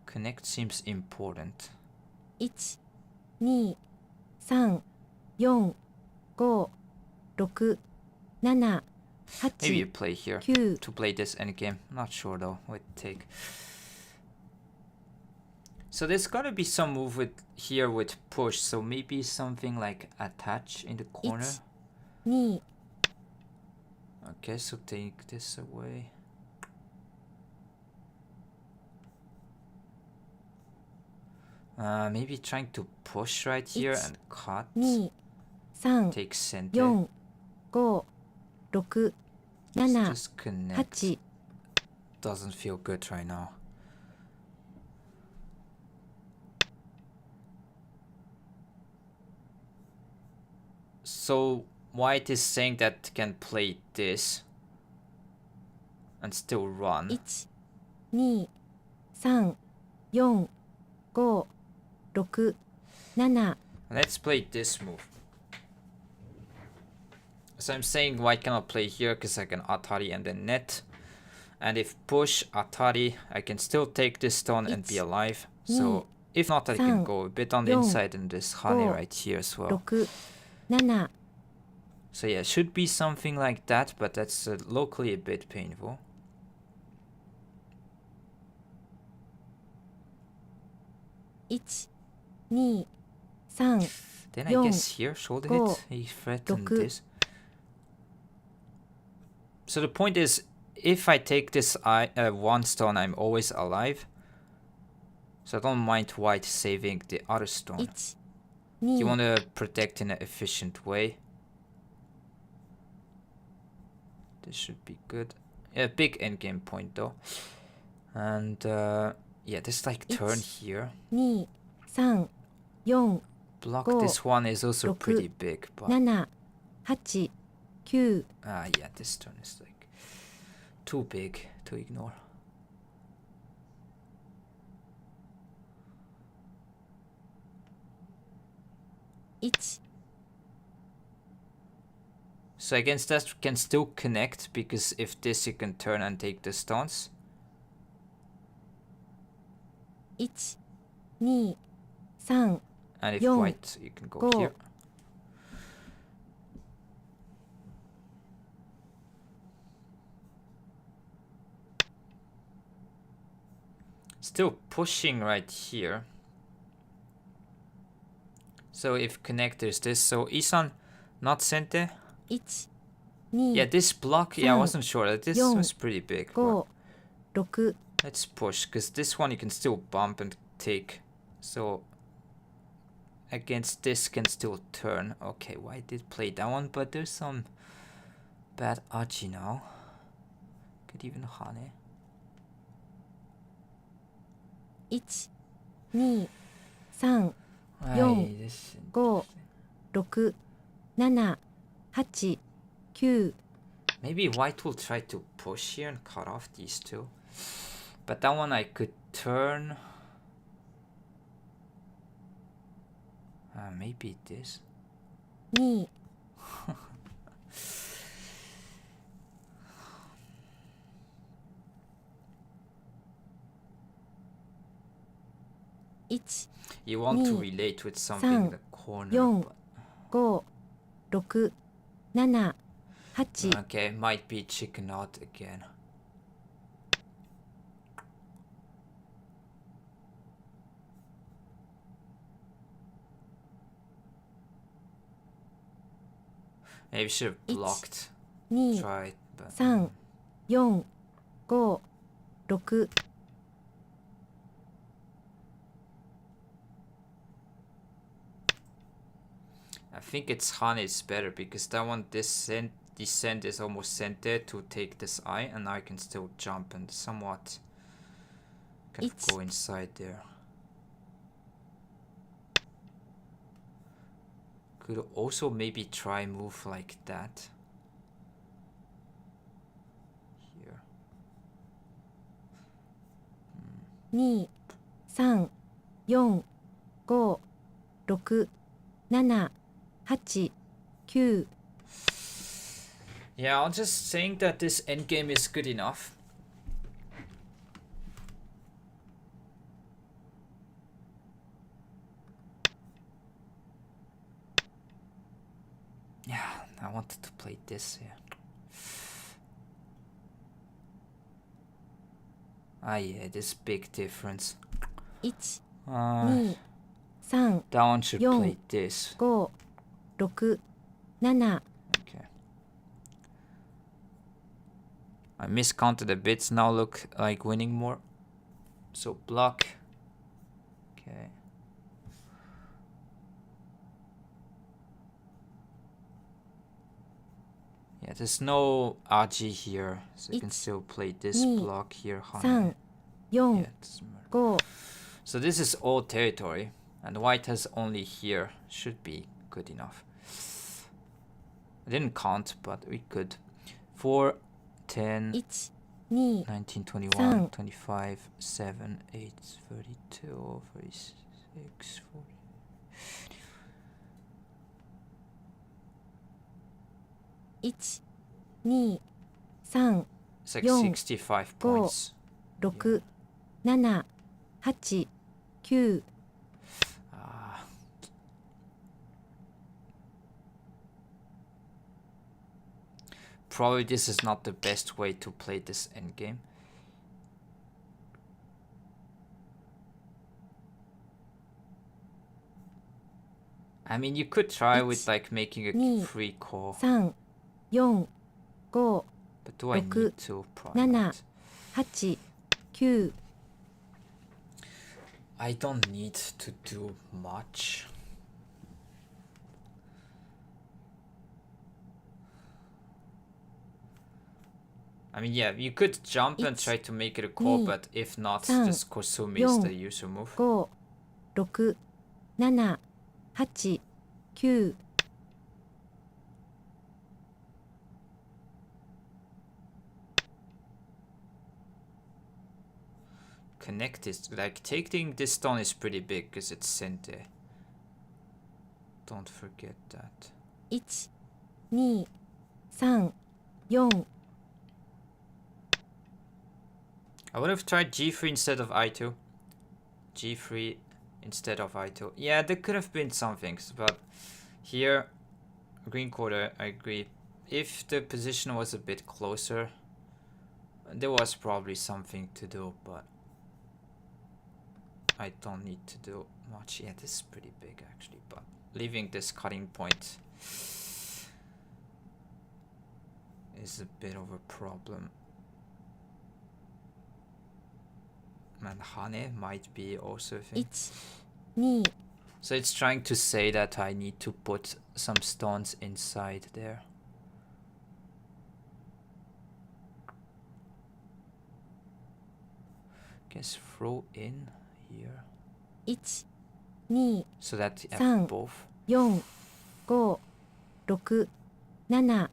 Connect seems important. 1 2 3 4 5 6 7 Maybe you 8、 play here 9、 to play this endgame. Not sure though what it take. So there's gonna be some move with here with push. So maybe something like attach in the corner. 2、 Okay, so take this away. Maybe trying to push right here and cut. 2、 3、 Take center. 4、5、6、7、 Just connect. 8、 Doesn't feel good right now. So white is saying that can play this and still run. 1、2、3、4、5、6、7、 Let's play this move. So I'm saying white cannot play here because I can Atari and then net. And if push Atari, I can still take this stone and be alive. So if not, I can go a bit on the inside and this honey right here as well. 6、7、 So yeah, should be something like that, but that's locally a bit painful. 1、2、3、 Then I guess here, shoulder hit, he threatened this. So the point is, if I take this one stone, I'm always alive. So I don't mind white saving the other stone. 1、You 2、 want to protect in an efficient way. This should be good. Yeah, big endgame point though. And yeah, this like turn here. 2、3、4、 Block Go. this one is also Look. pretty big, but 7、8、9、 yeah, this turn is like too big to ignore. 1、 So against that can still connect, because if this you can turn and take the stones. 1、2、3、 And if Yo. white, you can go Go. here. Still pushing right here. So if connect, there's this. So Isan, not center. 1、2、 Yeah, this block, yeah, I wasn't sure. This Yo. was pretty big. 5、6、 Let's push, because this one you can still bump and take. So against this can still turn. Okay, white did play that one, but there's some bad aji now. Could even hane. 1、2、3、 Right, this 5、6、7、8、9、 maybe white will try to push here and cut off these two. But that one I could turn. Maybe this. 2、 1、 You want to Ni. relate with something in San. the corner. Yon. But 5、6、7、8、 okay, might be chicken out again. Maybe we should have Ich. blocked. 2、 Tried, but 3、4、5、6、 I think its Han is better, because that one descent is almost centered to take this eye, and I can still jump and somewhat kind of Ich. go inside there. Could also maybe try move like that. Here. 2、3、4、5、6、7、8、9、 Yeah, I'm just saying that this endgame is good enough. Yeah, I wanted to play this here. Ah, yeah, this big difference. 1、 Uh, 2、3、 that one should 4、 play this. 5、6、7、 Okay. I miscounted a bit. Now look like winning more. So block. Okay. Yeah, there's no RG here, so you can still play this block here. 3、4、 Yeah, it doesn't matter. 5、 So this is all territory, and white has only here. Should be good enough. I didn't count, but we could. 4, 10, 1、2、 19, 21, 25, 7, 8, 32, 36, 40. 1、2、3、 It's like 4、 65 points. 6、7、8、9、 Probably this is not the best way to play this endgame. I mean, you could try with like making a free call. 3、4、5、 But do I need to? Probably 7、 not. 8、9、 I don't need to do much. I mean, yeah, you could jump and try to make it a call, but if not, just Kosumi is the usual move. 5、6、7、8、9、 Connect is like taking this stone is pretty big because it's sente. Don't forget that. 1、2、3、4、 I would have tried G3 instead of I2. G3 instead of I2. Yeah, there could have been some things, but here, green quarter, I agree. If the position was a bit closer, there was probably something to do, but I don't need to do much. Yeah, this is pretty big actually, but leaving this cutting point is a bit of a problem. And Hane might be also a thing. 1、2、 So it's trying to say that I need to put some stones inside there. Guess throw in here. 1、2、 So that you 3、 have both. 4、5、6、7、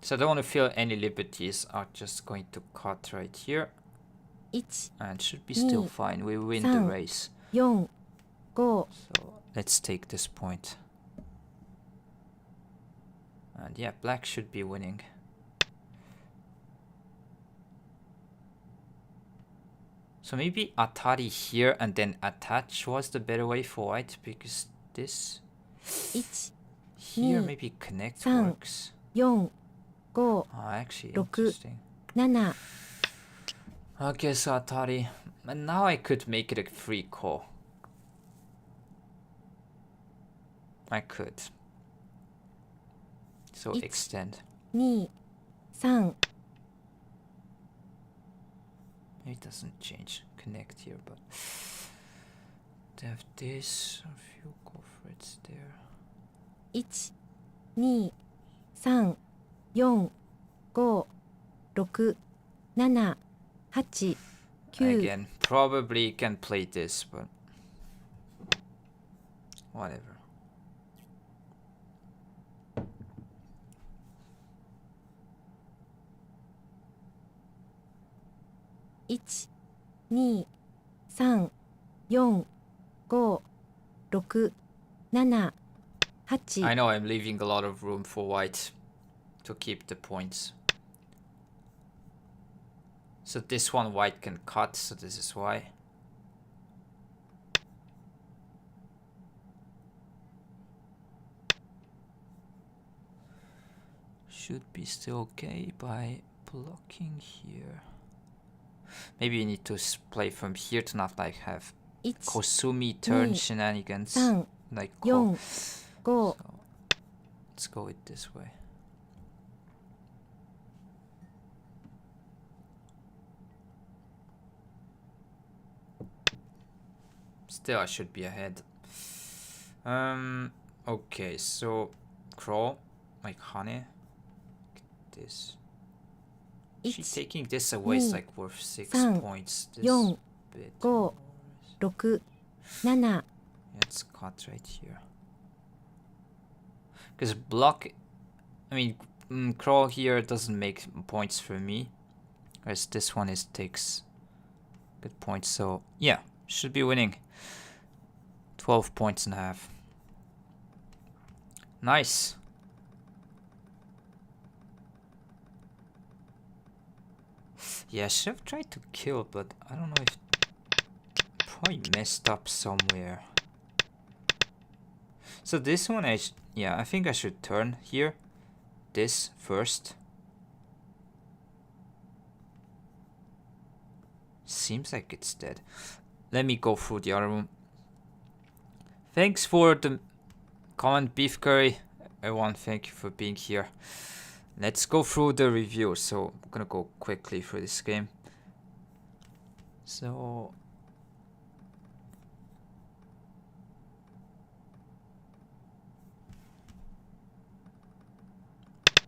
So I don't want to feel any liberties. I'm just going to cut right here. 1、 And should be still fine. We win the race. 4、5、 So let's take this point. And yeah, black should be winning. So maybe Atari here and then attach was the better way for white, because this 1、 here maybe connect 3、 works. 4、5、 Oh, actually 6、 interesting. 7、 Okay, so Atari. And now I could make it a free call. I could. So It's- extend. 2、3、 It doesn't change. Connect here, but they have this. If you go for it there. 1、2、3、4、5、6、7、8、9、 Again, probably can play this, but whatever. 1、2、3、4、5、6、7、8、 I know I'm leaving a lot of room for white to keep the points. So this one white can cut, so this is why. Should be still okay by blocking here. Maybe you need to play from here to not like have Kosumi turn shenanigans. Like go. So let's go it this way. Still I should be ahead. Okay, so crawl like honey. This. She taking this away is like worth 6 points. This bit. 5、6、7。 Let's cut right here. Because block, I mean, crawl here doesn't make points for me. Whereas this one takes good points. So yeah, should be winning. 12 points and a half. Nice. Yeah, I should have tried to kill, but I don't know if... Probably messed up somewhere. So this one, yeah, I think I should turn here. This first. Seems like it's dead. Let me go through the other room. Thanks for the comment, Beef Curry. Everyone, thank you for being here. Let's go through the review. So I'm gonna go quickly through this game. So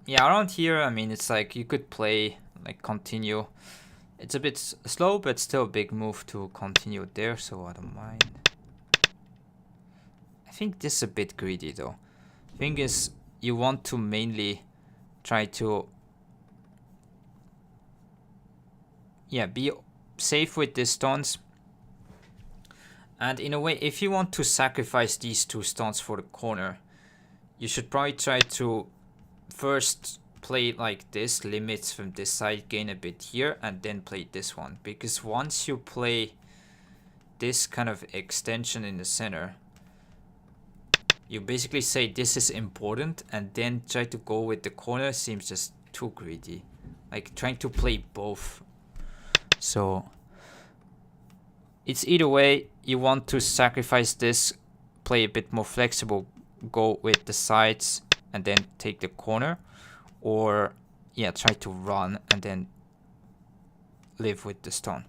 yeah, around here, I mean, it's like you could play, like continue. It's a bit slow, but still a big move to continue there, so I don't mind. I think this is a bit greedy though. Thing is, you want to mainly try to, yeah, be safe with these stones. And in a way, if you want to sacrifice these 2 stones for the corner, you should probably try to first play like this, limits from this side, gain a bit here, and then play this one. Because once you play this kind of extension in the center, you basically say this is important, and then try to go with the corner seems just too greedy. Like trying to play both. So it's either way, you want to sacrifice this, play a bit more flexible, go with the sides, and then take the corner. Or yeah, try to run and then live with the stone.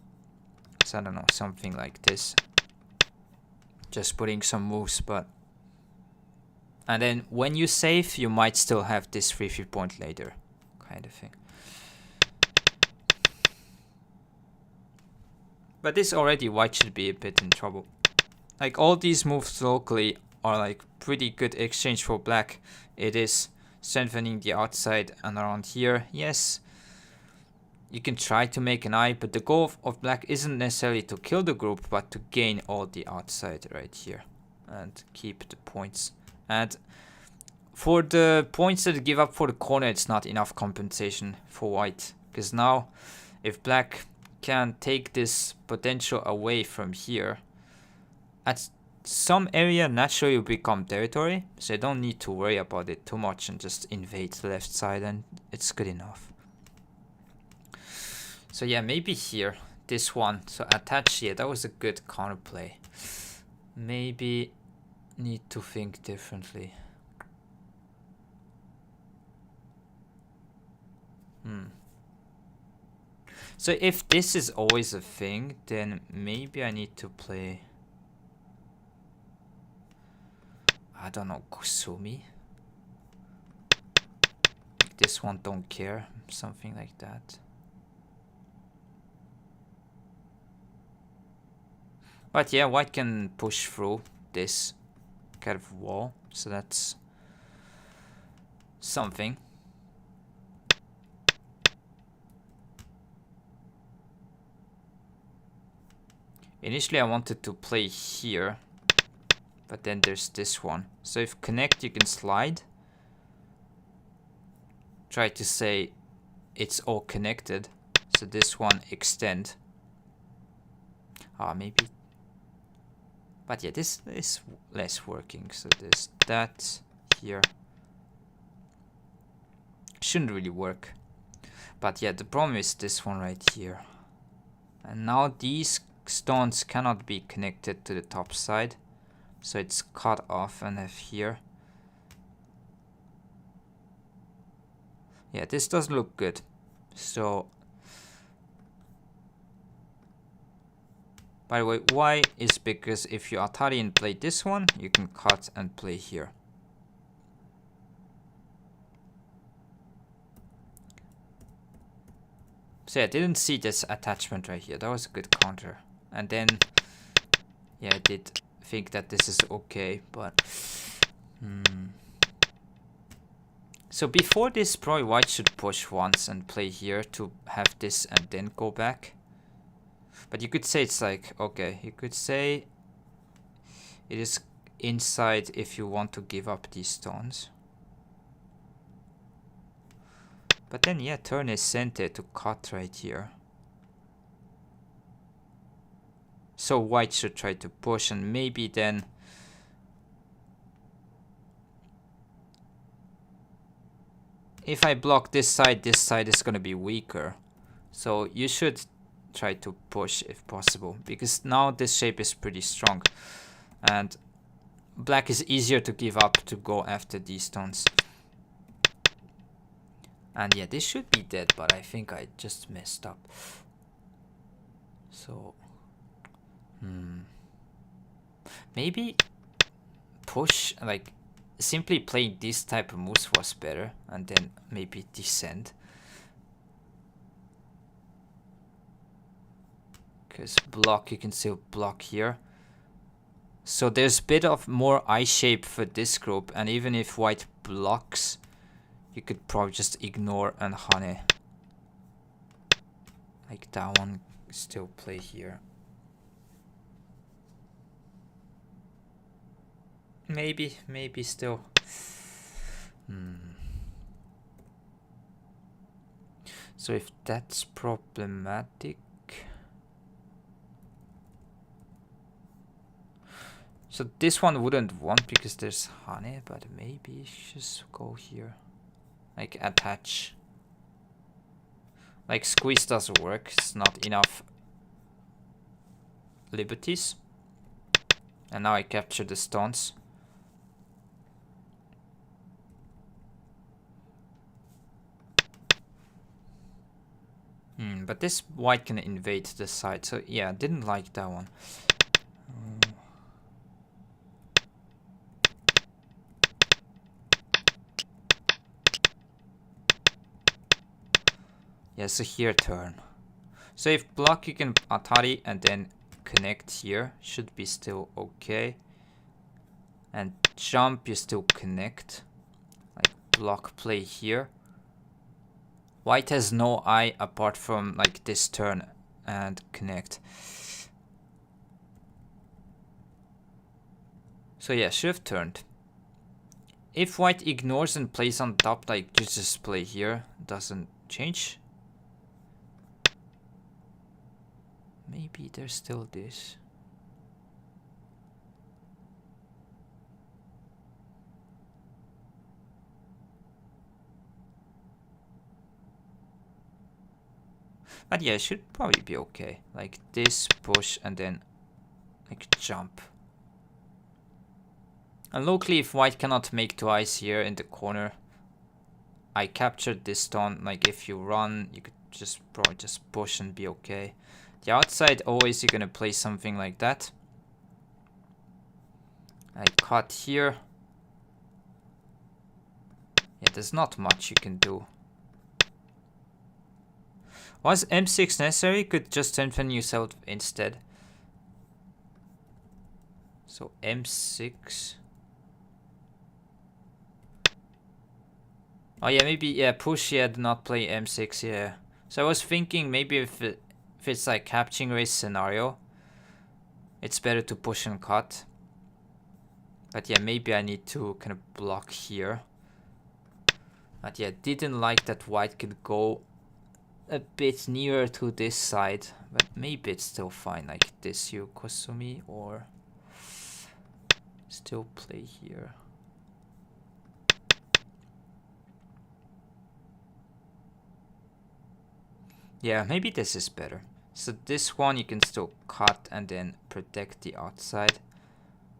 So I don't know, something like this. Just putting some moves, but... And then when you save, you might still have this 3 point later, kind of thing. But this already, white should be a bit in trouble. Like all these moves locally are like pretty good exchange for black. It is strengthening the outside and around here. Yes, you can try to make an eye, but the goal of black isn't necessarily to kill the group, but to gain all the outside right here and keep the points. And for the points that give up for the corner, it's not enough compensation for white. Because now, if black can take this potential away from here, at some area naturally will become territory. So you don't need to worry about it too much and just invade the left side, and it's good enough. So yeah, maybe here, this one. So attach here, that was a good counterplay. Maybe need to think differently. So if this is always a thing, then maybe I need to play, I don't know, Kusumi. This one don't care, something like that. But yeah, white can push through this kind of wall, so that's something. Initially I wanted to play here, but then there's this one. So if connect, you can slide. Try to say it's all connected. So this one extend. Maybe. But yeah, this is less working. So there's that here. Shouldn't really work. But yeah, the problem is this one right here. And now these stones cannot be connected to the top side. So it's cut off and have here. Yeah, this doesn't look good. So, by the way, why is because if you Atari and play this one, you can cut and play here. So yeah, I didn't see this attachment right here. That was a good counter. And then, yeah, I did think that this is okay, but... So before this, probably white should push once and play here to have this and then go back. But you could say it's like, okay, you could say it is inside if you want to give up these stones. But then, yeah, turn is center to cut right here. So white should try to push and maybe then... If I block this side is going to be weaker. So you should try to push if possible. Because now this shape is pretty strong. And black is easier to give up to go after these stones. And yeah, this should be dead, but I think I just messed up. So... Maybe push, like... Simply playing this type of moves was better, and then maybe descend. Because block, you can still block here. So there's a bit of more I shape for this group, and even if white blocks, you could probably just ignore and honey. Like that one, still play here. Maybe still. So if that's problematic. So this one wouldn't want because there's honey, but maybe just go here. Like attach. Like squeeze doesn't work, it's not enough liberties. And now I capture the stones. But this white can invade the side, so yeah, I didn't like that one. Yeah, so here turn. So if block you can Atari and then connect here, should be still okay. And jump you still connect. Like block play here. White has no eye apart from like this turn and connect. So yeah, should have turned. If white ignores and plays on top, like you just play here, doesn't change. Maybe there's still this. But yeah, it should probably be okay. Like this, push, and then like jump. And locally, if white cannot make two eyes here in the corner, I captured this stone. Like if you run, you could just probably just push and be okay. The outside, always you're gonna play something like that. I cut here. Yeah, there's not much you can do. Was M6 necessary? Could just strengthen yourself instead. So M6. Oh yeah, maybe, yeah, push, yeah, do not play M6, yeah. So I was thinking maybe if it's like capturing race scenario, it's better to push and cut. But yeah, maybe I need to kind of block here. But yeah, didn't like that white could go a bit nearer to this side, but maybe it's still fine like this, you Kosumi, or still play here. Yeah, maybe this is better. So this one you can still cut and then protect the outside.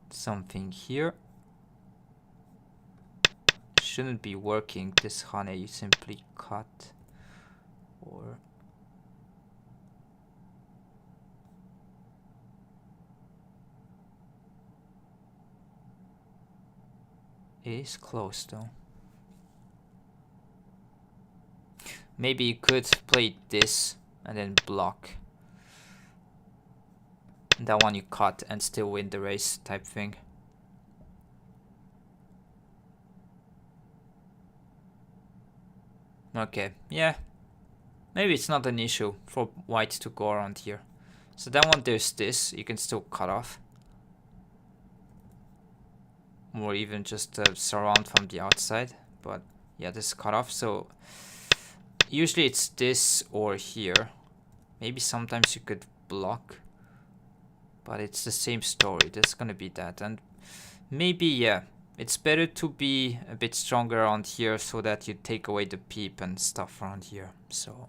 Something here. Shouldn't be working. This Hane you simply cut. Or... it is close though. Maybe you could play this and then block. That one you cut and still win the race type thing. Okay, yeah. Maybe it's not an issue for white to go around here. So that one there's this, you can still cut off. Or even just surround from the outside. But yeah, this is cut off, so... usually it's this or here. Maybe sometimes you could block. But it's the same story. There's gonna be that. And maybe, yeah, it's better to be a bit stronger around here so that you take away the peep and stuff around here. So,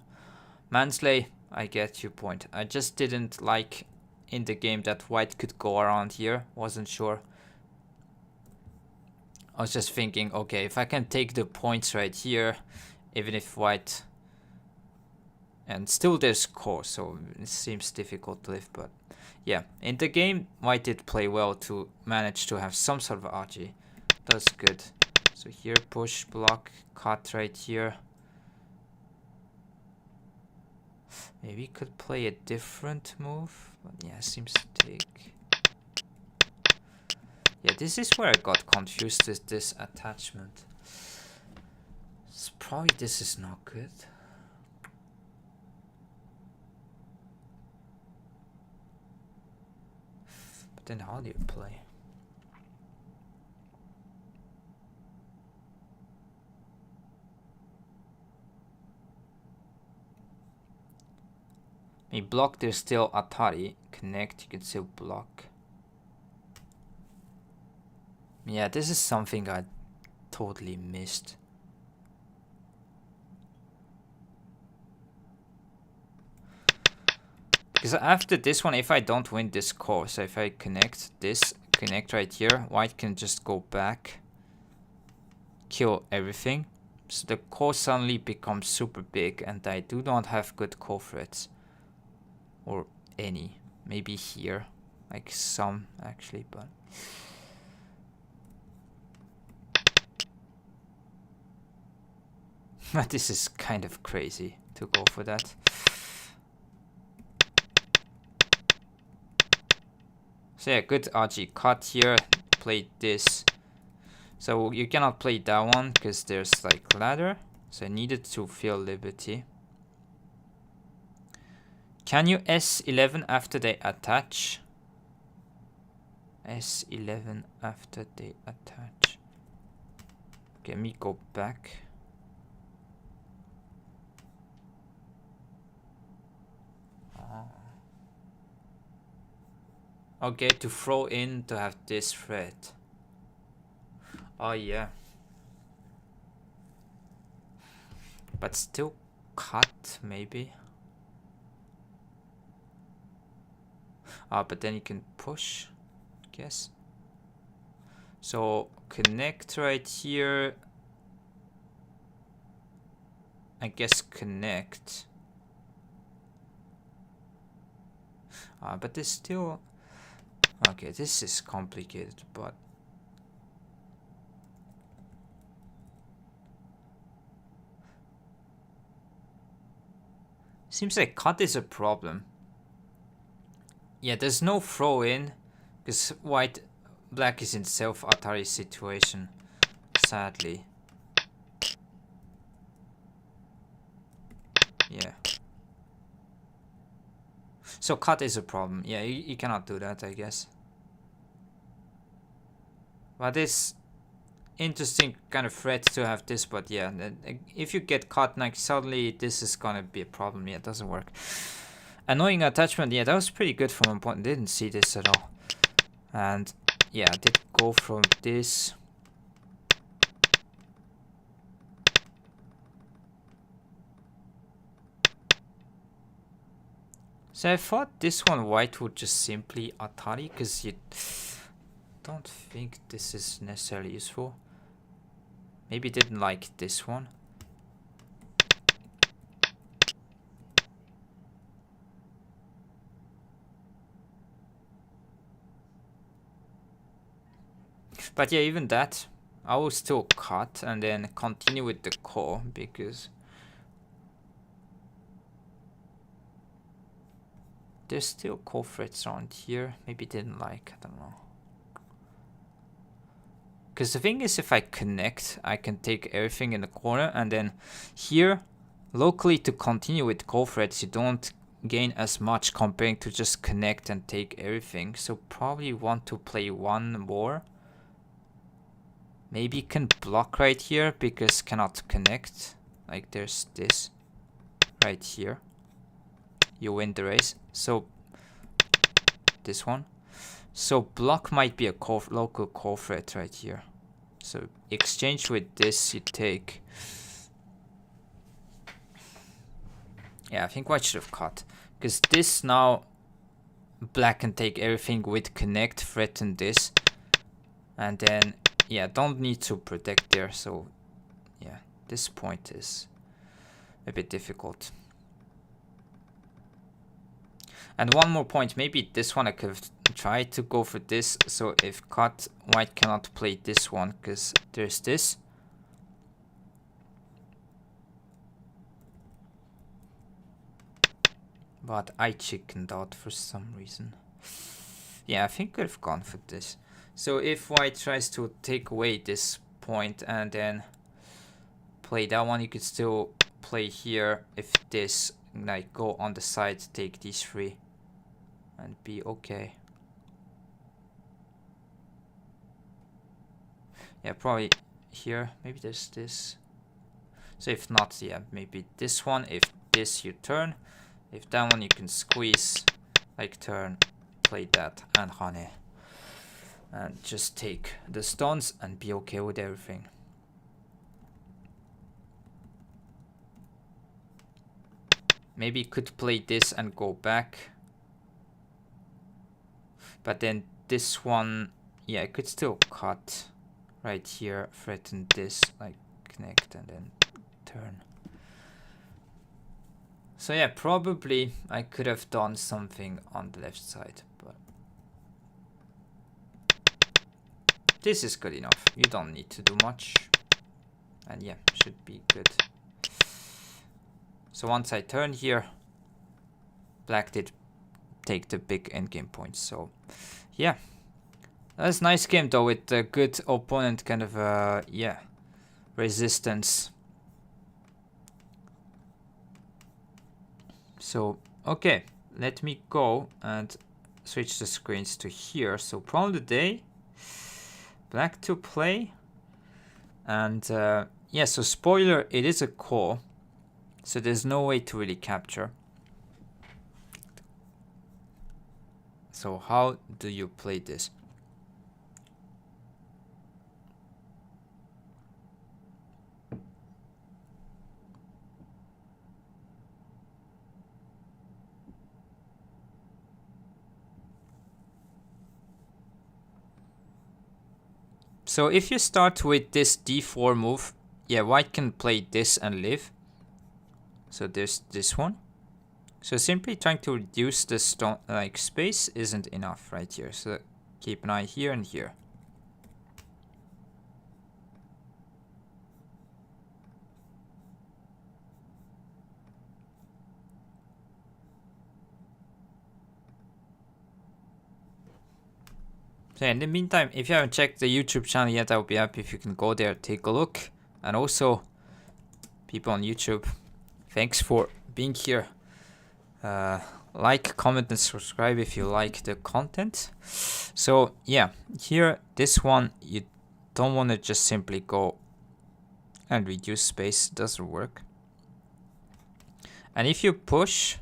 Mansley, I get your point. I just didn't like in the game that white could go around here. Wasn't sure. I was just thinking, okay, if I can take the points right here, even if white... and still there's core, so it seems difficult to live, but... yeah, in the game, white did play well to manage to have some sort of RG. That's good. So here, push, block, cut right here. Maybe could play a different move, but yeah, seems to take... yeah, this is where I got confused with this attachment. So probably this is not good. But then how do you play? Maybe block, there's still Atari. Connect, you can still block. Yeah, this is something I totally missed. Because after this one, if I don't win this core, so if I connect this, connect right here, white can just go back, kill everything. So the core suddenly becomes super big, and I do not have good core threats. Or any. Maybe here. Like some, actually, but... but this is kind of crazy to go for that. So yeah, good RG cut here. Play this. So you cannot play that one because there's like ladder. So I needed to feel liberty. Can you S11 after they attach? S11 after they attach. Okay, let me go back. Okay, to throw in to have this threat. Oh yeah. But still cut, maybe. But then you can push, I guess. So connect right here. I guess connect. But this still... okay, this is complicated, but... seems like cut is a problem. Yeah, there's no throw in, because black is in self-Atari situation, sadly. Yeah. So cut is a problem. Yeah, you cannot do that, I guess. But this... interesting kind of threat to have this, but yeah, if you get caught, like suddenly this is gonna be a problem. Yeah, it doesn't work. Annoying attachment. Yeah, that was pretty good from one point. Didn't see this at all. And yeah, I did go from this. So I thought this one white would just simply Atari, because you don't think this is necessarily useful. Maybe didn't like this one. But yeah, even that, I will still cut and then continue with the core, because there's still core threads around here. Maybe didn't like, I don't know. Because the thing is, if I connect, I can take everything in the corner, and then here, locally to continue with core threads, you don't gain as much comparing to just connect and take everything. So probably want to play one more. Maybe can block right here because cannot connect. Like there's this right here. You win the race. So this one. So block might be a local core thread right here. So exchange with this, you take. Yeah, I think white should have cut. Because this now, black can take everything with connect, threaten this. And then, yeah, don't need to protect there. So, yeah, this point is a bit difficult. And one more point, maybe this one I could have tried to go for this. So if cut, white cannot play this one because there's this. But I chickened out for some reason. Yeah, I think I could have gone for this. So if white tries to take away this point and then play that one, you could still play here if this, like, go on the side, take these three and be okay. Yeah, probably here. Maybe there's this. So if not, yeah, maybe this one. If this, you turn. If that one, you can squeeze, like turn, play that, and honey. And just take the stones and be okay with everything. Maybe you could play this and go back. But then this one, yeah, I could still cut right here, threaten this, like connect and then turn. So yeah, probably I could have done something on the left side, but this is good enough. You don't need to do much. And yeah, should be good. So once I turn here, black did take the big endgame points. So yeah, that's a nice game though, with a good opponent kind of yeah, resistance. So okay, let me go and switch the screens to here. So problem of the day, black to play. And yeah, so spoiler, it is a core, so there's no way to really capture. So how do you play this? So if you start with this d4 move, yeah, white can play this and live. So there's this one. So simply trying to reduce the stone, like space isn't enough right here. So keep an eye here and here. So in the meantime, if you haven't checked the YouTube channel yet, I would be happy if you can go there, take a look. And also, people on YouTube, thanks for being here. Like, comment, and subscribe if you like the content. So yeah, here, this one, you don't want to just simply go and reduce space. It doesn't work. And if you push,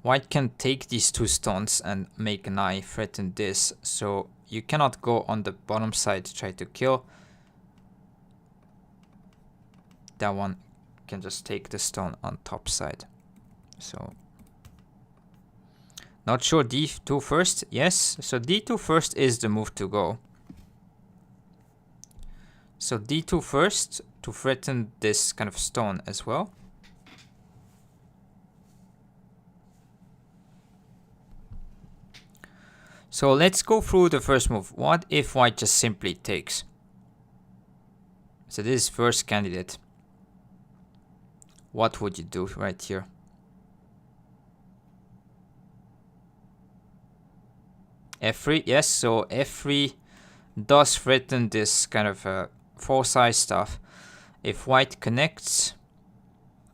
white can take these 2 stones and make an eye, threaten this. So you cannot go on the bottom side to try to kill. That one can just take the stone on top side. So not sure d2 first. Yes, so d2 first is the move to go. So d2 first to threaten this kind of stone as well. So let's go through the first move. What if white just simply takes? So this is first candidate. What would you do right here? F3, yes, so F3 does threaten this kind of force stuff. If white connects,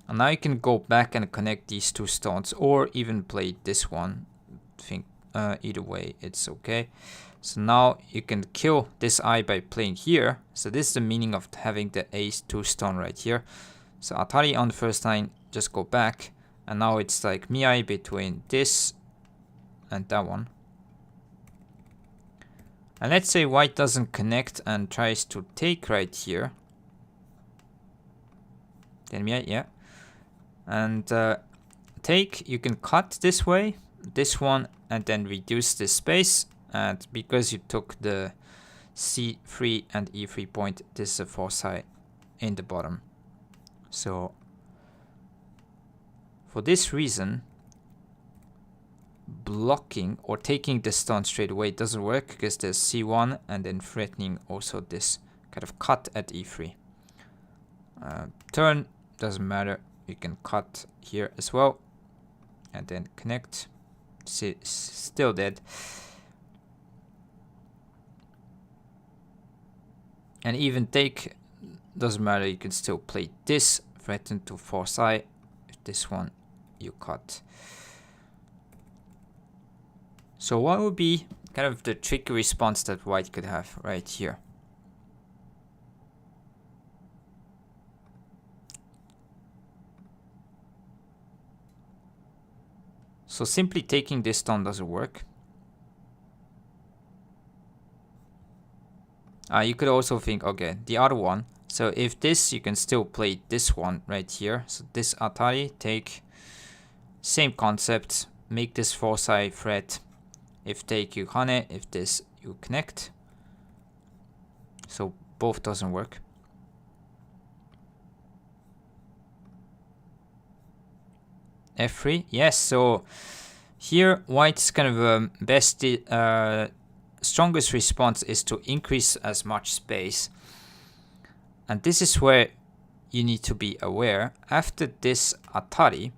and now you can go back and connect these 2 stones, or even play this one. I think either way it's okay. So now you can kill this eye by playing here. So this is the meaning of having the ace-2 stone right here. So Atari on the first line, just go back, and now it's like miai between this and that one. And let's say white doesn't connect and tries to take right here. Then miai, yeah. And take, you can cut this way, this one, and then reduce this space. And because you took the C3 and E3 point, this is a foresight in the bottom. So for this reason, blocking or taking the stone straight away doesn't work, because there's C1 and then threatening also this kind of cut at E3. Turn, doesn't matter, you can cut here as well and then connect. See, still dead. And even take, doesn't matter, you can still play this, threaten to force eye. If this one you cut. So what would be kind of the tricky response that white could have right here? So simply taking this stone doesn't work. You could also think, okay, the other one. So if this, you can still play this one right here. So this Atari, take, same concept, make this foresight threat. If take, you hane, if this, you connect. So both doesn't work. F3, yes, so here white's kind of best, strongest response is to increase as much space. And this is where you need to be aware. After this Atari,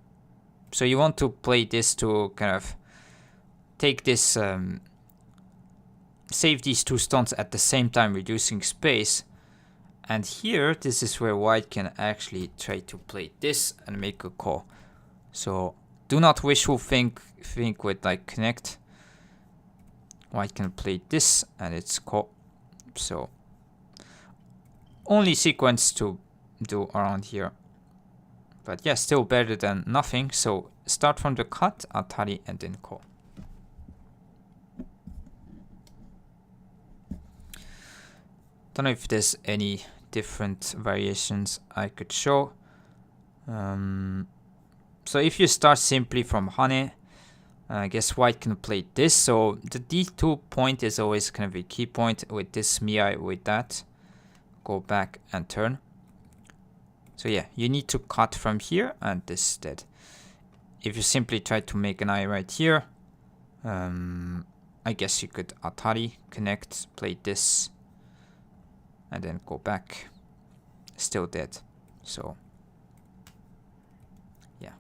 so you want to play this to kind of take this, save these 2 stones at the same time, reducing space. And here, this is where white can actually try to play this and make a call. So do not wishful think with like connect. White can play this and it's call. So only sequence to do around here. But yeah, still better than nothing. So start from the cut, Atari, and then call. Don't know if there's any different variations I could show. So if you start simply from hane, I guess white can play this. So the D2 point is always kind of a key point with this miai with that. Go back and turn. So yeah, you need to cut from here and this is dead. If you simply try to make an eye right here, I guess you could Atari, connect, play this, and then go back. Still dead. So yeah.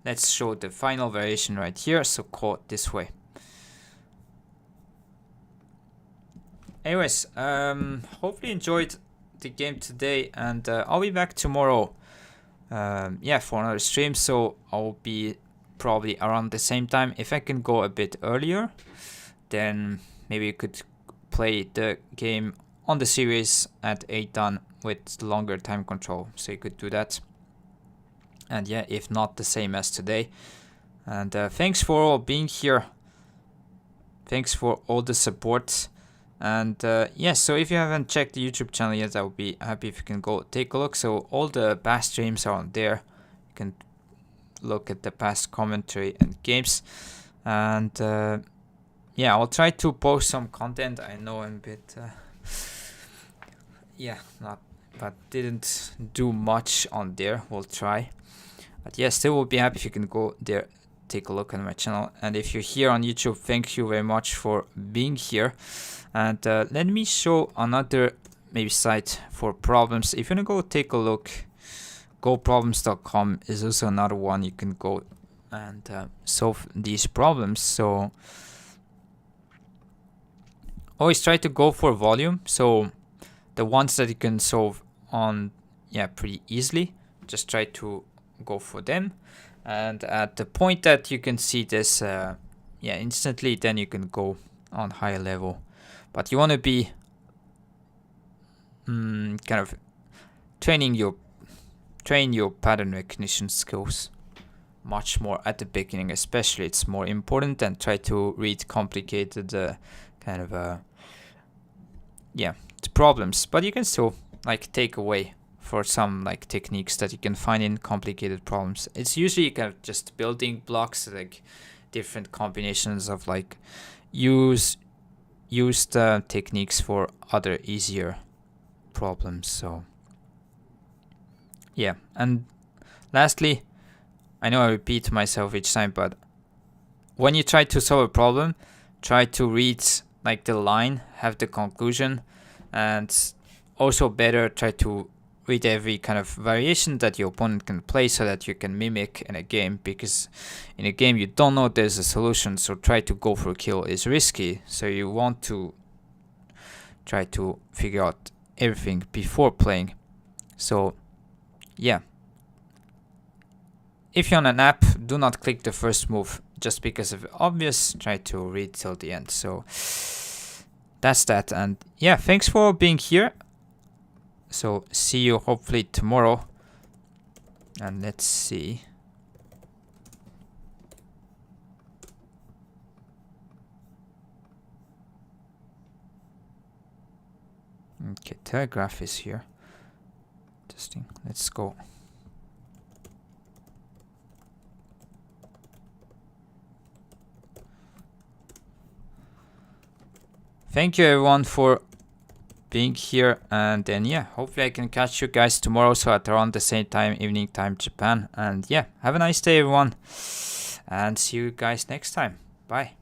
Let's show the final variation right here. So call this way. Anyways, hopefully you enjoyed the game today, and I'll be back tomorrow. Yeah, for another stream. So I'll be probably around the same time. If I can go a bit earlier, then maybe you could play the game on the series at 8 done with longer time control, so you could do that. And yeah, if not, the same as today. And thanks for all being here. Thanks for all the support. And yeah, so if you haven't checked the YouTube channel yet, I would be happy if you can go take a look. So all the past streams are on there. You can look at the past commentary and games. And yeah, I'll try to post some content. I know I'm a bit yeah, but didn't do much on there. We'll try. But yeah, still will be happy if you can go there, take a look at my channel. And if you're here on YouTube, thank you very much for being here. And let me show another maybe site for problems. If you want to go take a look, goproblems.com is also another one you can go and solve these problems. So always try to go for volume. So the ones that you can solve on, yeah, pretty easily, just try to go for them. And at the point that you can see this yeah, instantly, then you can go on higher level. But you want to be kind of train your pattern recognition skills much more at the beginning, especially. It's more important than try to read complicated kind of yeah, problems. But you can still like take away for some like techniques that you can find in complicated problems. It's usually kind of just building blocks, like different combinations of like used techniques for other easier problems. So yeah, and lastly, I know I repeat myself each time, but when you try to solve a problem, try to read like the line, have the conclusion, and also better try to read every kind of variation that your opponent can play so that you can mimic in a game, because in a game you don't know there's a solution, so try to go for a kill is risky, so you want to try to figure out everything before playing. So yeah, if you're on an app, do not click the first move just because of obvious. Try to read till the end. So that's that. And yeah, thanks for being here. So see you hopefully tomorrow. And let's see. Okay, Telegraph is here. Interesting. Let's go. Thank you everyone for being here, and then yeah, hopefully I can catch you guys tomorrow, so at around the same time, evening time Japan. And yeah, have a nice day everyone, and see you guys next time. Bye.